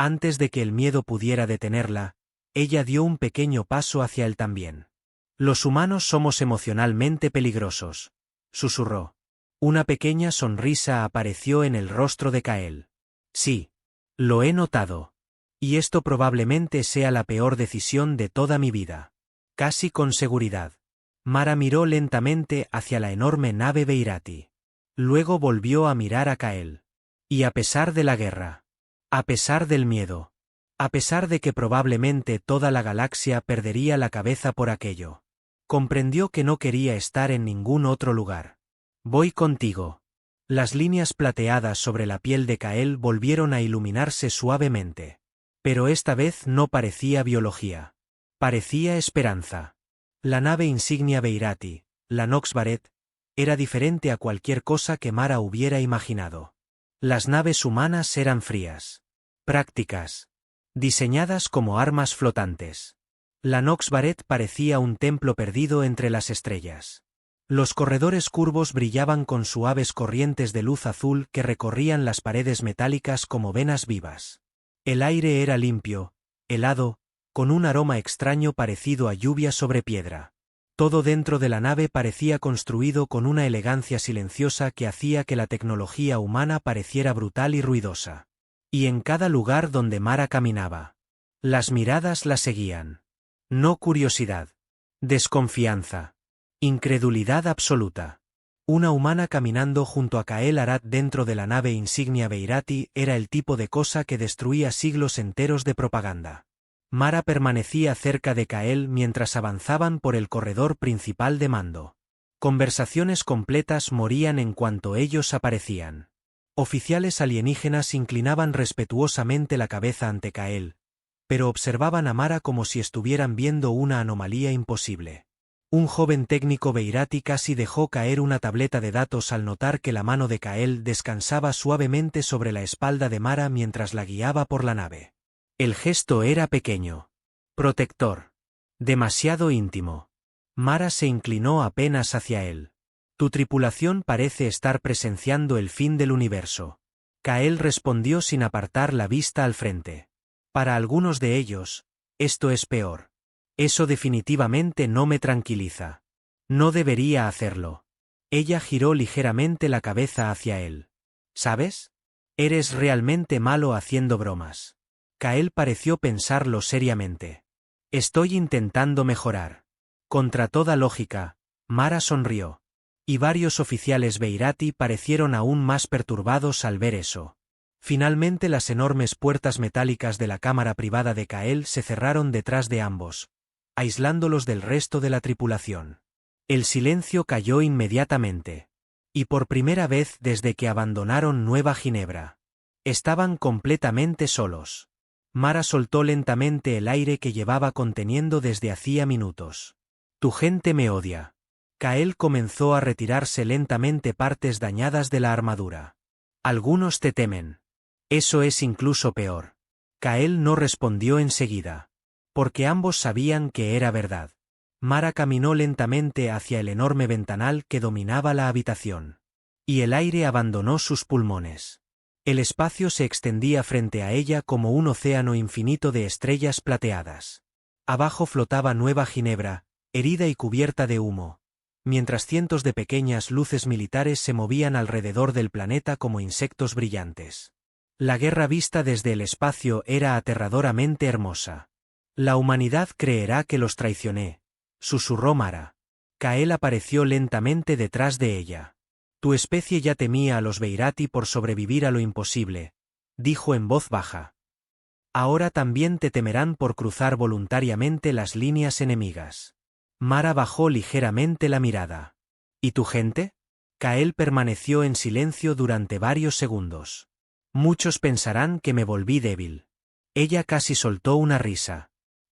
Antes de que el miedo pudiera detenerla, ella dio un pequeño paso hacia él también. «Los humanos somos emocionalmente peligrosos», susurró. Una pequeña sonrisa apareció en el rostro de Kael. «Sí. Lo he notado. Y esto probablemente sea la peor decisión de toda mi vida». Casi con seguridad. Mara miró lentamente hacia la enorme nave Beirati. Luego volvió a mirar a Kael. «Y a pesar de la guerra. A pesar del miedo. A pesar de que probablemente toda la galaxia perdería la cabeza por aquello. Comprendió que no quería estar en ningún otro lugar. «Voy contigo». Las líneas plateadas sobre la piel de Kael volvieron a iluminarse suavemente. Pero esta vez no parecía biología. Parecía esperanza. La nave insignia Beirati, la Nox Baret, era diferente a cualquier cosa que Mara hubiera imaginado. Las naves humanas eran frías. Prácticas. Diseñadas como armas flotantes. La Nox Baret parecía un templo perdido entre las estrellas. Los corredores curvos brillaban con suaves corrientes de luz azul que recorrían las paredes metálicas como venas vivas. El aire era limpio, helado, con un aroma extraño parecido a lluvia sobre piedra. Todo dentro de la nave parecía construido con una elegancia silenciosa que hacía que la tecnología humana pareciera brutal y ruidosa. Y en cada lugar donde Mara caminaba, las miradas la seguían. No curiosidad. Desconfianza. Incredulidad absoluta. Una humana caminando junto a Kael Arad dentro de la nave insignia Beirati era el tipo de cosa que destruía siglos enteros de propaganda. Mara permanecía cerca de Kael mientras avanzaban por el corredor principal de mando. Conversaciones completas morían en cuanto ellos aparecían. Oficiales alienígenas inclinaban respetuosamente la cabeza ante Kael, pero observaban a Mara como si estuvieran viendo una anomalía imposible. Un joven técnico Beirati casi dejó caer una tableta de datos al notar que la mano de Kael descansaba suavemente sobre la espalda de Mara mientras la guiaba por la nave. El gesto era pequeño. Protector. Demasiado íntimo. Mara se inclinó apenas hacia él. Tu tripulación parece estar presenciando el fin del universo. Kael respondió sin apartar la vista al frente. Para algunos de ellos, esto es peor. Eso definitivamente no me tranquiliza. No debería hacerlo. Ella giró ligeramente la cabeza hacia él. ¿Sabes? Eres realmente malo haciendo bromas. Kael pareció pensarlo seriamente. Estoy intentando mejorar. Contra toda lógica, Mara sonrió. Y varios oficiales Beirati parecieron aún más perturbados al ver eso. Finalmente las enormes puertas metálicas de la cámara privada de Kael se cerraron detrás de ambos, aislándolos del resto de la tripulación. El silencio cayó inmediatamente. Y por primera vez desde que abandonaron Nueva Ginebra. Estaban completamente solos. Mara soltó lentamente el aire que llevaba conteniendo desde hacía minutos. Tu gente me odia. Kael comenzó a retirarse lentamente partes dañadas de la armadura. Algunos te temen. Eso es incluso peor. Kael no respondió enseguida. Porque ambos sabían que era verdad. Mara caminó lentamente hacia el enorme ventanal que dominaba la habitación. Y el aire abandonó sus pulmones. El espacio se extendía frente a ella como un océano infinito de estrellas plateadas. Abajo flotaba Nueva Ginebra, herida y cubierta de humo, mientras cientos de pequeñas luces militares se movían alrededor del planeta como insectos brillantes. La guerra vista desde el espacio era aterradoramente hermosa. La humanidad creerá que los traicioné, susurró Mara. Kael apareció lentamente detrás de ella. Tu especie ya temía a los Beirati por sobrevivir a lo imposible, dijo en voz baja. Ahora también te temerán por cruzar voluntariamente las líneas enemigas. Mara bajó ligeramente la mirada. ¿Y tu gente? Kael permaneció en silencio durante varios segundos. Muchos pensarán que me volví débil. Ella casi soltó una risa.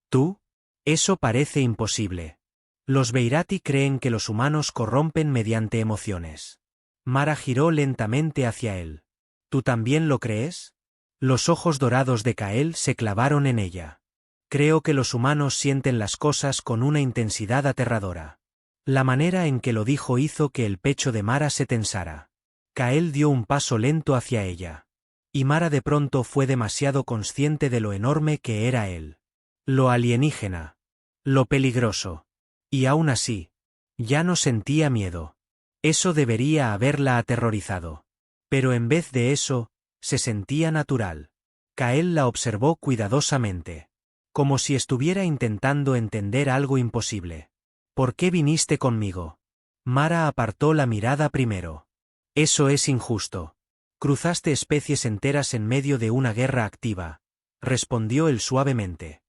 ¿Tú? Eso parece imposible. Los Beirati creen que los humanos corrompen mediante emociones. Mara giró lentamente hacia él. ¿Tú también lo crees? Los ojos dorados de Kael se clavaron en ella. Creo que los humanos sienten las cosas con una intensidad aterradora. La manera en que lo dijo hizo que el pecho de Mara se tensara. Kael dio un paso lento hacia ella. Y Mara de pronto fue demasiado consciente de lo enorme que era él. Lo alienígena. Lo peligroso. Y aún así, ya no sentía miedo. Eso debería haberla aterrorizado. Pero en vez de eso, se sentía natural. Kael la observó cuidadosamente. Como si estuviera intentando entender algo imposible. ¿Por qué viniste conmigo? Mara apartó la mirada primero. Eso es injusto. Cruzaste especies enteras en medio de una guerra activa, respondió él suavemente.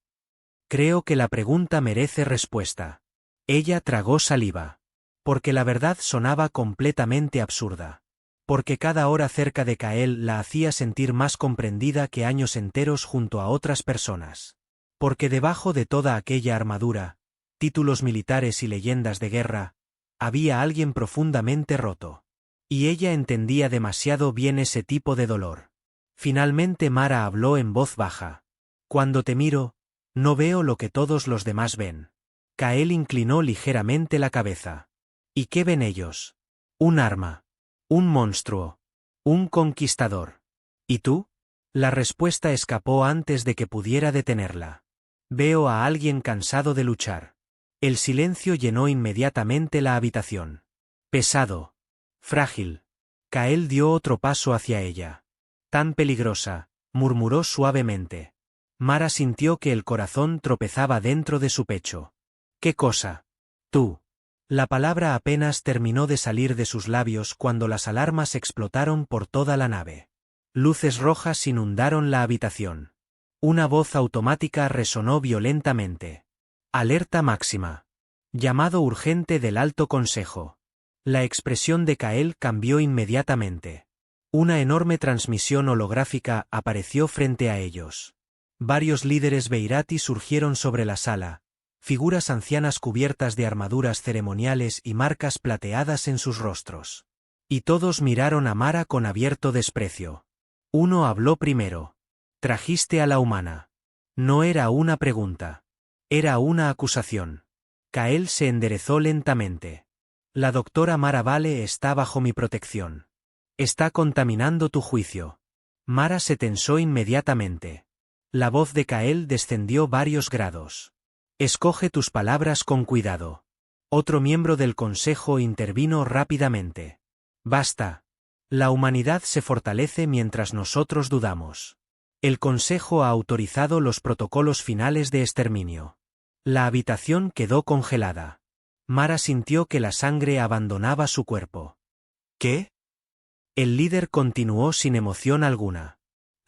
Creo que la pregunta merece respuesta. Ella tragó saliva. Porque la verdad sonaba completamente absurda. Porque cada hora cerca de Kael la hacía sentir más comprendida que años enteros junto a otras personas. Porque debajo de toda aquella armadura, títulos militares y leyendas de guerra, había alguien profundamente roto. Y ella entendía demasiado bien ese tipo de dolor. Finalmente Mara habló en voz baja. Cuando te miro, No veo lo que todos los demás ven. Kael inclinó ligeramente la cabeza. ¿Y qué ven ellos? Un arma. Un monstruo. Un conquistador. ¿Y tú? La respuesta escapó antes de que pudiera detenerla. Veo a alguien cansado de luchar. El silencio llenó inmediatamente la habitación. Pesado. Frágil. Kael dio otro paso hacia ella. Tan peligrosa, murmuró suavemente. Mara sintió que el corazón tropezaba dentro de su pecho. ¿Qué cosa? Tú. La palabra apenas terminó de salir de sus labios cuando las alarmas explotaron por toda la nave. Luces rojas inundaron la habitación. Una voz automática resonó violentamente. Alerta máxima. Llamado urgente del Alto Consejo. La expresión de Kael cambió inmediatamente. Una enorme transmisión holográfica apareció frente a ellos. Varios líderes Beirati surgieron sobre la sala, figuras ancianas cubiertas de armaduras ceremoniales y marcas plateadas en sus rostros. Y todos miraron a Mara con abierto desprecio. Uno habló primero. Trajiste a la humana. No era una pregunta. Era una acusación. Kael se enderezó lentamente. La doctora Mara Vale está bajo mi protección. Está contaminando tu juicio. Mara se tensó inmediatamente. La voz de Kael descendió varios grados. Escoge tus palabras con cuidado. Otro miembro del consejo intervino rápidamente. Basta. La humanidad se fortalece mientras nosotros dudamos. El consejo ha autorizado los protocolos finales de exterminio. La habitación quedó congelada. Mara sintió que la sangre abandonaba su cuerpo. ¿Qué? El líder continuó sin emoción alguna.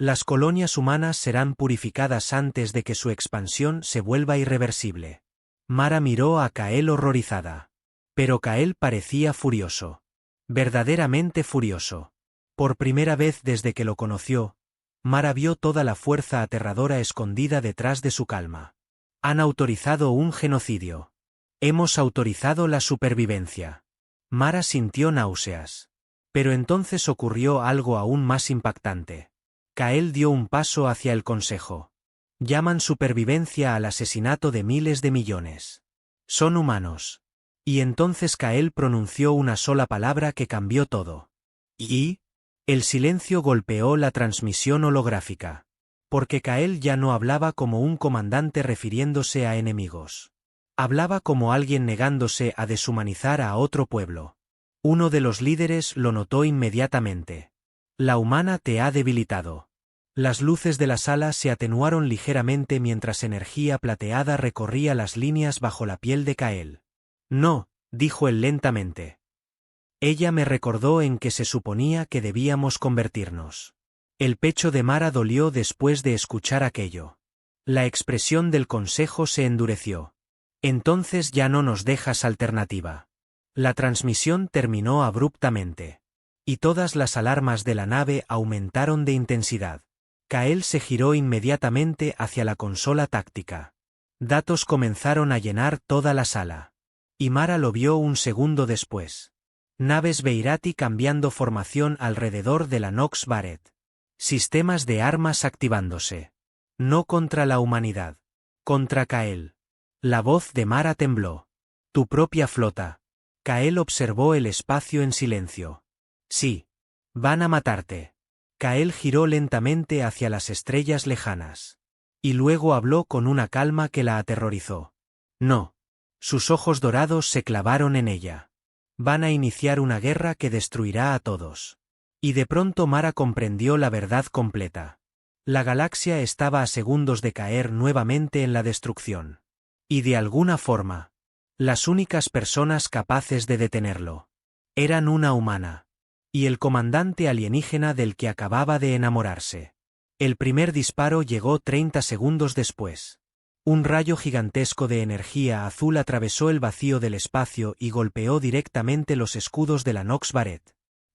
Las colonias humanas serán purificadas antes de que su expansión se vuelva irreversible. Mara miró a Kael horrorizada. Pero Kael parecía furioso. Verdaderamente furioso. Por primera vez desde que lo conoció, Mara vio toda la fuerza aterradora escondida detrás de su calma. Han autorizado un genocidio. Hemos autorizado la supervivencia. Mara sintió náuseas. Pero entonces ocurrió algo aún más impactante. Kael dio un paso hacia el consejo. Llaman supervivencia al asesinato de miles de millones. Son humanos. Y entonces Kael pronunció una sola palabra que cambió todo. ¿Y? El silencio golpeó la transmisión holográfica. Porque Kael ya no hablaba como un comandante refiriéndose a enemigos. Hablaba como alguien negándose a deshumanizar a otro pueblo. Uno de los líderes lo notó inmediatamente. La humana te ha debilitado. Las luces de la sala se atenuaron ligeramente mientras energía plateada recorría las líneas bajo la piel de Kael. No, dijo él lentamente. Ella me recordó en que se suponía que debíamos convertirnos. El pecho de Mara dolió después de escuchar aquello. La expresión del consejo se endureció. Entonces ya no nos dejas alternativa. La transmisión terminó abruptamente. Y todas las alarmas de la nave aumentaron de intensidad. Kael se giró inmediatamente hacia la consola táctica. Datos comenzaron a llenar toda la sala. Y Mara lo vio un segundo después. Naves Beirati cambiando formación alrededor de la Nox Baret. Sistemas de armas activándose. No contra la humanidad. Contra Kael. La voz de Mara tembló. Tu propia flota. Kael observó el espacio en silencio. Sí. Van a matarte. Kael giró lentamente hacia las estrellas lejanas. Y luego habló con una calma que la aterrorizó. No. Sus ojos dorados se clavaron en ella. Van a iniciar una guerra que destruirá a todos. Y de pronto Mara comprendió la verdad completa. La galaxia estaba a segundos de caer nuevamente en la destrucción. Y de alguna forma, las únicas personas capaces de detenerlo eran una humana. Y el comandante alienígena del que acababa de enamorarse. El primer disparo llegó 30 segundos después. Un rayo gigantesco de energía azul atravesó el vacío del espacio y golpeó directamente los escudos de la Nox Baret.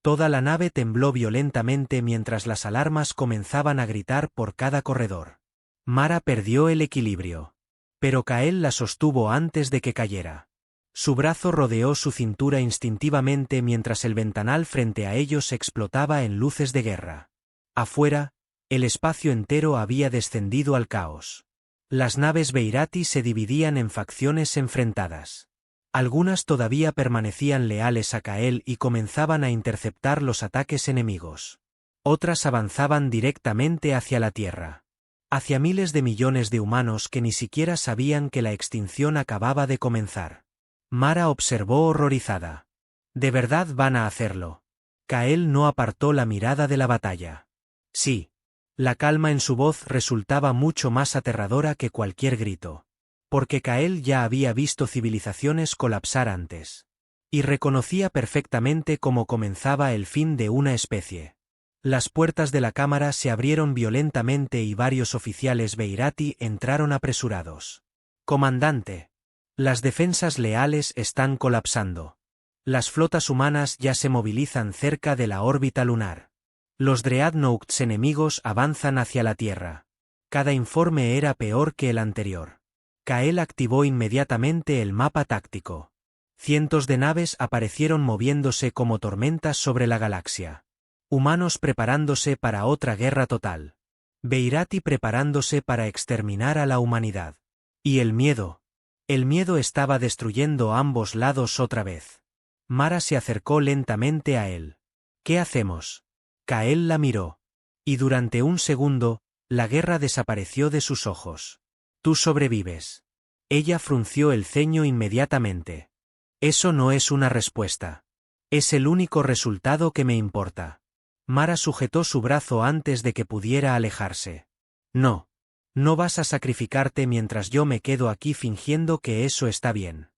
Toda la nave tembló violentamente mientras las alarmas comenzaban a gritar por cada corredor. Mara perdió el equilibrio. Pero Kael la sostuvo antes de que cayera. Su brazo rodeó su cintura instintivamente mientras el ventanal frente a ellos explotaba en luces de guerra. Afuera, el espacio entero había descendido al caos. Las naves Beirati se dividían en facciones enfrentadas. Algunas todavía permanecían leales a Kael y comenzaban a interceptar los ataques enemigos. Otras avanzaban directamente hacia la Tierra. Hacia miles de millones de humanos que ni siquiera sabían que la extinción acababa de comenzar. Mara observó horrorizada. ¿De verdad van a hacerlo? Kael no apartó la mirada de la batalla. Sí. La calma en su voz resultaba mucho más aterradora que cualquier grito. Porque Kael ya había visto civilizaciones colapsar antes. Y reconocía perfectamente cómo comenzaba el fin de una especie. Las puertas de la cámara se abrieron violentamente y varios oficiales Beirati entraron apresurados. Comandante. Las defensas leales están colapsando. Las flotas humanas ya se movilizan cerca de la órbita lunar. Los Dreadnoughts enemigos avanzan hacia la Tierra. Cada informe era peor que el anterior. Kael activó inmediatamente el mapa táctico. Cientos de naves aparecieron moviéndose como tormentas sobre la galaxia. Humanos preparándose para otra guerra total. Beirati preparándose para exterminar a la humanidad. Y el miedo. El miedo estaba destruyendo ambos lados otra vez. Mara se acercó lentamente a él. ¿Qué hacemos? Kael la miró. Y durante un segundo, la guerra desapareció de sus ojos. Tú sobrevives. Ella frunció el ceño inmediatamente. Eso no es una respuesta. Es el único resultado que me importa. Mara sujetó su brazo antes de que pudiera alejarse. No. No vas a sacrificarte mientras yo me quedo aquí fingiendo que eso está bien.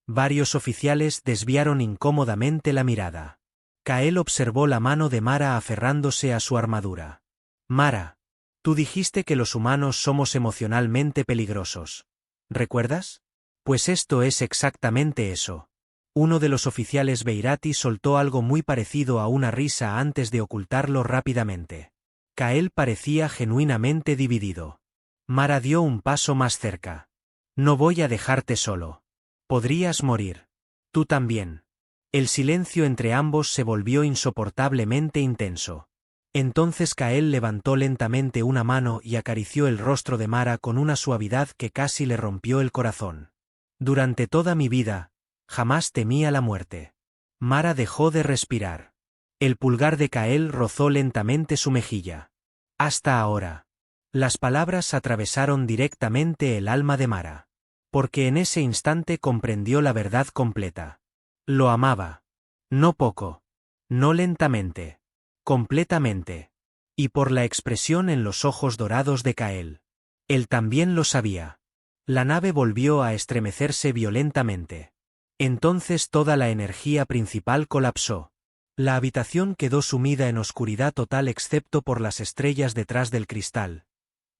Varios oficiales desviaron incómodamente la mirada. Kael observó la mano de Mara aferrándose a su armadura. Mara, tú dijiste que los humanos somos emocionalmente peligrosos. ¿Recuerdas? Pues esto es exactamente eso. Uno de los oficiales Beirati soltó algo muy parecido a una risa antes de ocultarlo rápidamente. Kael parecía genuinamente dividido. Mara dio un paso más cerca. No voy a dejarte solo. Podrías morir. Tú también. El silencio entre ambos se volvió insoportablemente intenso. Entonces Kael levantó lentamente una mano y acarició el rostro de Mara con una suavidad que casi le rompió el corazón. Durante toda mi vida, jamás temí a la muerte. Mara dejó de respirar. El pulgar de Kael rozó lentamente su mejilla. Hasta ahora. Las palabras atravesaron directamente el alma de Mara. Porque en ese instante comprendió la verdad completa. Lo amaba. No poco. No lentamente. Completamente. Y por la expresión en los ojos dorados de Kael. Él también lo sabía. La nave volvió a estremecerse violentamente. Entonces toda la energía principal colapsó. La habitación quedó sumida en oscuridad total excepto por las estrellas detrás del cristal.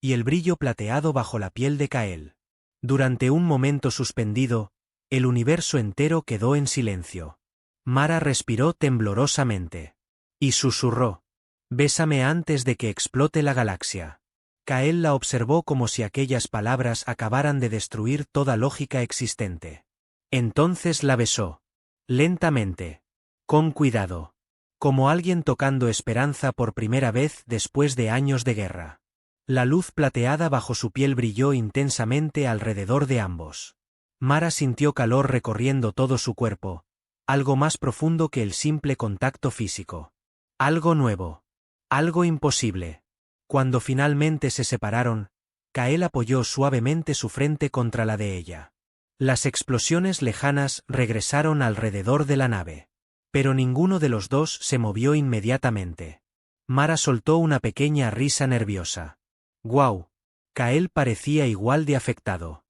Y el brillo plateado bajo la piel de Kael. Durante un momento suspendido, el universo entero quedó en silencio. Mara respiró temblorosamente. Y susurró. Bésame antes de que explote la galaxia. Kael la observó como si aquellas palabras acabaran de destruir toda lógica existente. Entonces la besó. Lentamente. Con cuidado. Como alguien tocando esperanza por primera vez después de años de guerra. La luz plateada bajo su piel brilló intensamente alrededor de ambos. Mara sintió calor recorriendo todo su cuerpo, algo más profundo que el simple contacto físico. Algo nuevo. Algo imposible. Cuando finalmente se separaron, Kael apoyó suavemente su frente contra la de ella. Las explosiones lejanas regresaron alrededor de la nave. Pero ninguno de los dos se movió inmediatamente. Mara soltó una pequeña risa nerviosa. «Guau». Kael parecía igual de afectado.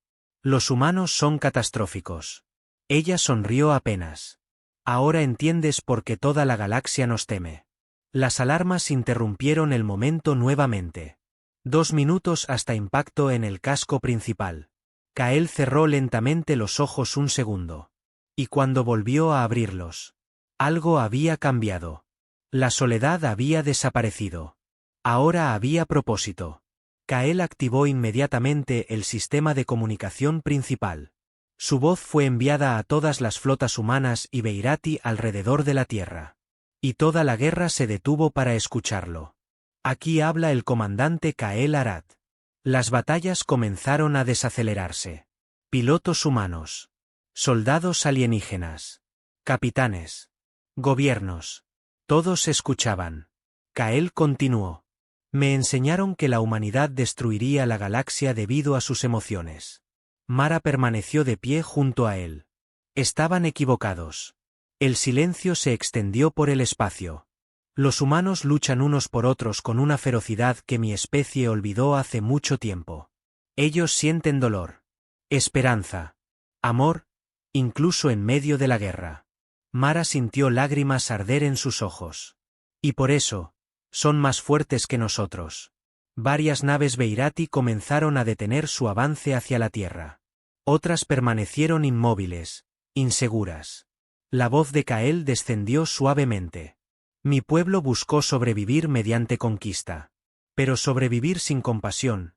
Los humanos son catastróficos. Ella sonrió apenas. Ahora entiendes por qué toda la galaxia nos teme. Las alarmas interrumpieron el momento nuevamente. 2 minutos hasta impacto en el casco principal. Kael cerró lentamente los ojos un segundo. Y cuando volvió a abrirlos, algo había cambiado. La soledad había desaparecido. Ahora había propósito. Kael activó inmediatamente el sistema de comunicación principal. Su voz fue enviada a todas las flotas humanas y Beirati alrededor de la Tierra. Y toda la guerra se detuvo para escucharlo. Aquí habla el comandante Kael Arad. Las batallas comenzaron a desacelerarse. Pilotos humanos. Soldados alienígenas. Capitanes. Gobiernos. Todos escuchaban. Kael continuó. Me enseñaron que la humanidad destruiría la galaxia debido a sus emociones. Mara permaneció de pie junto a él. Estaban equivocados. El silencio se extendió por el espacio. Los humanos luchan unos por otros con una ferocidad que mi especie olvidó hace mucho tiempo. Ellos sienten dolor. Esperanza. Amor, incluso en medio de la guerra. Mara sintió lágrimas arder en sus ojos. Y por eso, son más fuertes que nosotros. Varias naves Beirati comenzaron a detener su avance hacia la Tierra. Otras permanecieron inmóviles, inseguras. La voz de Kael descendió suavemente. Mi pueblo buscó sobrevivir mediante conquista. Pero sobrevivir sin compasión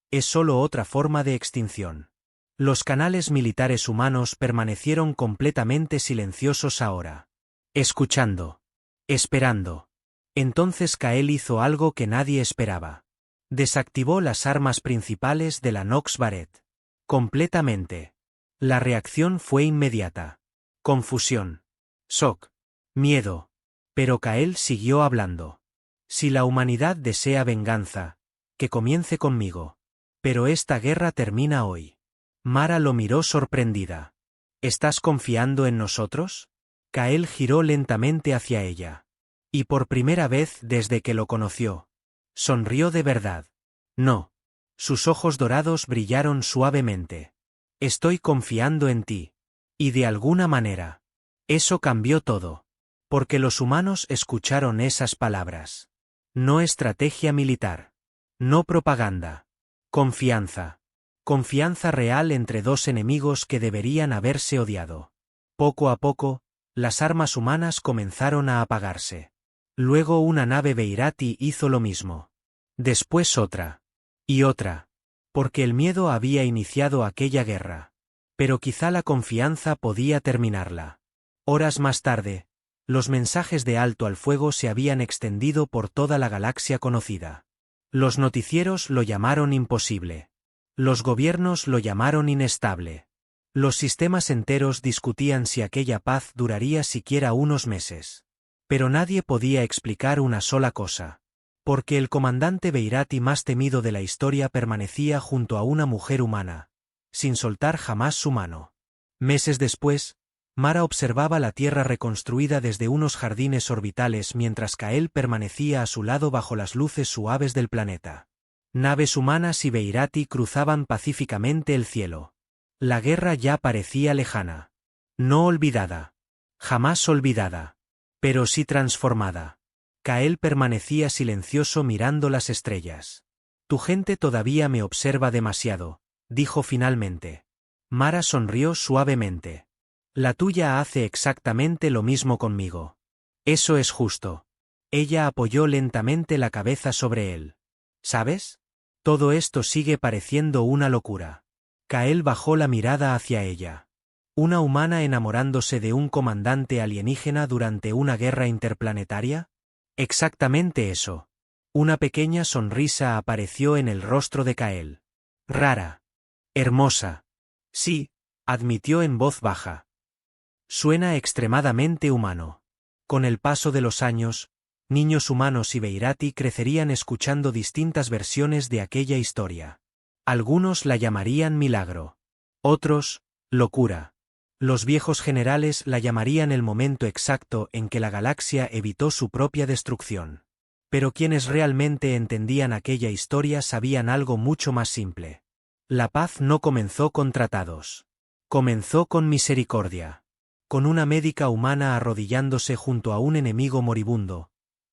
es solo otra forma de extinción. Los canales militares humanos permanecieron completamente silenciosos ahora. Escuchando. Esperando. Entonces Kael hizo algo que nadie esperaba. Desactivó las armas principales de la Nox Baret. Completamente. La reacción fue inmediata. Confusión. Shock. Miedo. Pero Kael siguió hablando. Si la humanidad desea venganza, que comience conmigo. Pero esta guerra termina hoy. Mara lo miró sorprendida. ¿Estás confiando en nosotros? Kael giró lentamente hacia ella. Y por primera vez desde que lo conoció, sonrió de verdad. No. Sus ojos dorados brillaron suavemente. Estoy confiando en ti. Y de alguna manera. Eso cambió todo. Porque los humanos escucharon esas palabras. No estrategia militar. No propaganda. Confianza. Confianza real entre dos enemigos que deberían haberse odiado. Poco a poco, las armas humanas comenzaron a apagarse. Luego una nave Beirati hizo lo mismo. Después otra. Y otra. Porque el miedo había iniciado aquella guerra. Pero quizá la confianza podía terminarla. Horas más tarde, los mensajes de alto al fuego se habían extendido por toda la galaxia conocida. Los noticieros lo llamaron imposible. Los gobiernos lo llamaron inestable. Los sistemas enteros discutían si aquella paz duraría siquiera unos meses. Pero nadie podía explicar una sola cosa. Porque el comandante Beirati más temido de la historia permanecía junto a una mujer humana, sin soltar jamás su mano. Meses después, Mara observaba la Tierra reconstruida desde unos jardines orbitales mientras Kael permanecía a su lado bajo las luces suaves del planeta. Naves humanas y Beirati cruzaban pacíficamente el cielo. La guerra ya parecía lejana. No olvidada. Jamás olvidada. Pero sí transformada. Kael permanecía silencioso mirando las estrellas. Tu gente todavía me observa demasiado, dijo finalmente. Mara sonrió suavemente. La tuya hace exactamente lo mismo conmigo. Eso es justo. Ella apoyó lentamente la cabeza sobre él. ¿Sabes? Todo esto sigue pareciendo una locura. Kael bajó la mirada hacia ella. ¿Una humana enamorándose de un comandante alienígena durante una guerra interplanetaria? Exactamente eso. Una pequeña sonrisa apareció en el rostro de Kael. Rara. Hermosa. Sí, admitió en voz baja. Suena extremadamente humano. Con el paso de los años, niños humanos y Beirati crecerían escuchando distintas versiones de aquella historia. Algunos la llamarían milagro. Otros, locura. Los viejos generales la llamarían el momento exacto en que la galaxia evitó su propia destrucción. Pero quienes realmente entendían aquella historia sabían algo mucho más simple. La paz no comenzó con tratados. Comenzó con misericordia. Con una médica humana arrodillándose junto a un enemigo moribundo,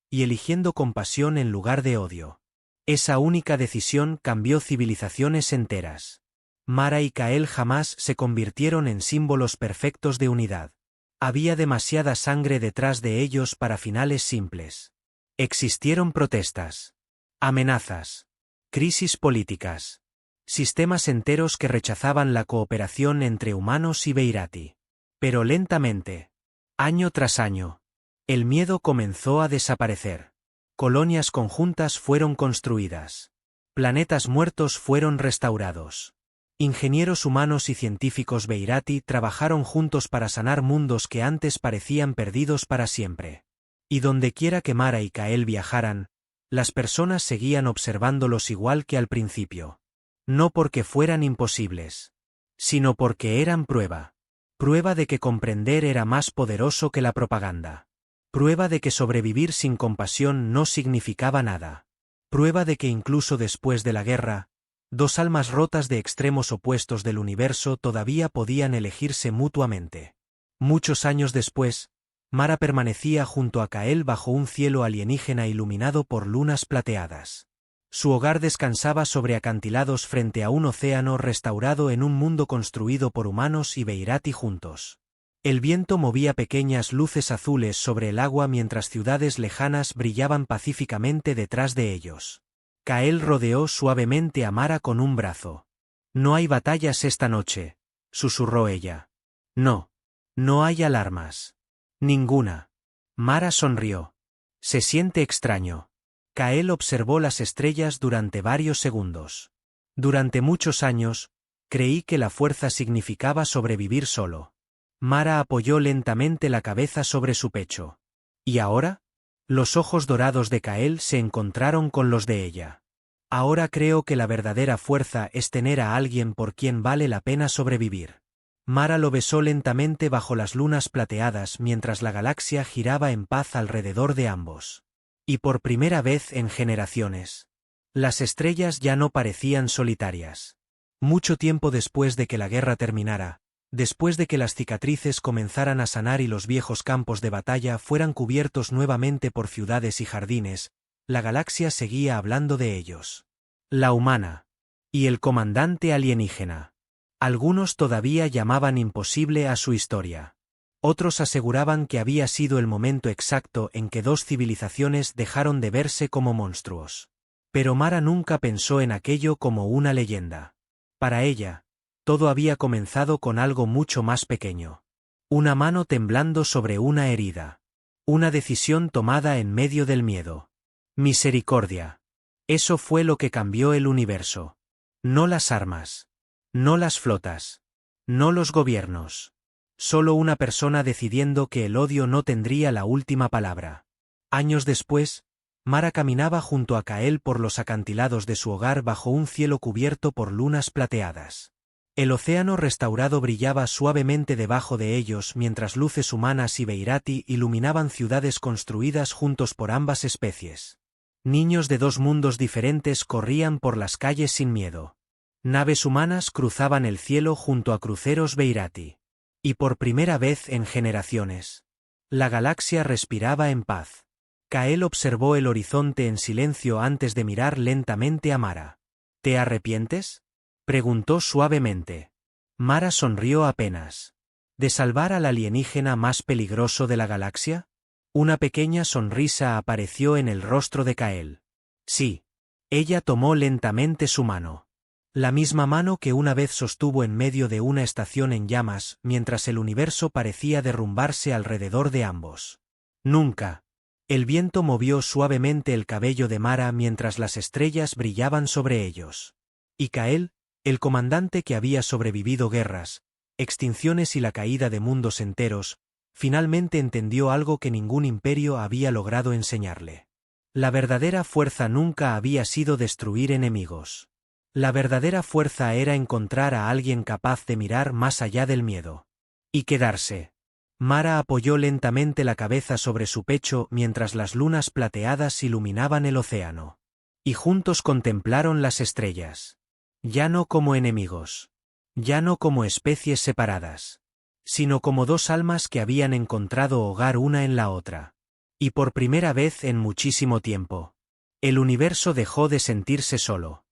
y eligiendo compasión en lugar de odio. Esa única decisión cambió civilizaciones enteras. Mara y Kael jamás se convirtieron en símbolos perfectos de unidad. Había demasiada sangre detrás de ellos para finales simples. Existieron protestas, amenazas, crisis políticas, sistemas enteros que rechazaban la cooperación entre humanos y Beirati. Pero lentamente, año tras año, el miedo comenzó a desaparecer. Colonias conjuntas fueron construidas. Planetas muertos fueron restaurados. Ingenieros humanos y científicos Beirati trabajaron juntos para sanar mundos que antes parecían perdidos para siempre. Y dondequiera que Mara y Kael viajaran, las personas seguían observándolos igual que al principio. No porque fueran imposibles, sino porque eran prueba. Prueba de que comprender era más poderoso que la propaganda. Prueba de que sobrevivir sin compasión no significaba nada. Prueba de que incluso después de la guerra, dos almas rotas de extremos opuestos del universo todavía podían elegirse mutuamente. Muchos años después, Mara permanecía junto a Kael bajo un cielo alienígena iluminado por lunas plateadas. Su hogar descansaba sobre acantilados frente a un océano restaurado en un mundo construido por humanos y Beirati juntos. El viento movía pequeñas luces azules sobre el agua mientras ciudades lejanas brillaban pacíficamente detrás de ellos. Kael rodeó suavemente a Mara con un brazo. «No hay batallas esta noche», susurró ella. «No. No hay alarmas. Ninguna». Mara sonrió. «Se siente extraño». Kael observó las estrellas durante varios segundos. «Durante muchos años, creí que la fuerza significaba sobrevivir solo». Mara apoyó lentamente la cabeza sobre su pecho. ¿Y ahora? Los ojos dorados de Kael se encontraron con los de ella. «Ahora creo que la verdadera fuerza es tener a alguien por quien vale la pena sobrevivir». Mara lo besó lentamente bajo las lunas plateadas mientras la galaxia giraba en paz alrededor de ambos. Y por primera vez en generaciones, las estrellas ya no parecían solitarias. Mucho tiempo después de que la guerra terminara, después de que las cicatrices comenzaran a sanar y los viejos campos de batalla fueran cubiertos nuevamente por ciudades y jardines, la galaxia seguía hablando de ellos. La humana. Y el comandante alienígena. Algunos todavía llamaban imposible a su historia. Otros aseguraban que había sido el momento exacto en que dos civilizaciones dejaron de verse como monstruos. Pero Mara nunca pensó en aquello como una leyenda. Para ella, todo había comenzado con algo mucho más pequeño. Una mano temblando sobre una herida. Una decisión tomada en medio del miedo. Misericordia. Eso fue lo que cambió el universo. No las armas. No las flotas. No los gobiernos. Solo una persona decidiendo que el odio no tendría la última palabra. Años después, Mara caminaba junto a Kael por los acantilados de su hogar bajo un cielo cubierto por lunas plateadas. El océano restaurado brillaba suavemente debajo de ellos mientras luces humanas y Beirati iluminaban ciudades construidas juntos por ambas especies. Niños de dos mundos diferentes corrían por las calles sin miedo. Naves humanas cruzaban el cielo junto a cruceros Beirati. Y por primera vez en generaciones, la galaxia respiraba en paz. Kael observó el horizonte en silencio antes de mirar lentamente a Mara. «¿Te arrepientes?», preguntó suavemente. Mara sonrió apenas. ¿De salvar al alienígena más peligroso de la galaxia? Una pequeña sonrisa apareció en el rostro de Kael. Sí. Ella tomó lentamente su mano. La misma mano que una vez sostuvo en medio de una estación en llamas mientras el universo parecía derrumbarse alrededor de ambos. Nunca. El viento movió suavemente el cabello de Mara mientras las estrellas brillaban sobre ellos. Y Kael, el comandante que había sobrevivido guerras, extinciones y la caída de mundos enteros, finalmente entendió algo que ningún imperio había logrado enseñarle. La verdadera fuerza nunca había sido destruir enemigos. La verdadera fuerza era encontrar a alguien capaz de mirar más allá del miedo. Y quedarse. Mara apoyó lentamente la cabeza sobre su pecho mientras las lunas plateadas iluminaban el océano. Y juntos contemplaron las estrellas. Ya no como enemigos. Ya no como especies separadas. Sino como dos almas que habían encontrado hogar una en la otra. Y por primera vez en muchísimo tiempo, el universo dejó de sentirse solo.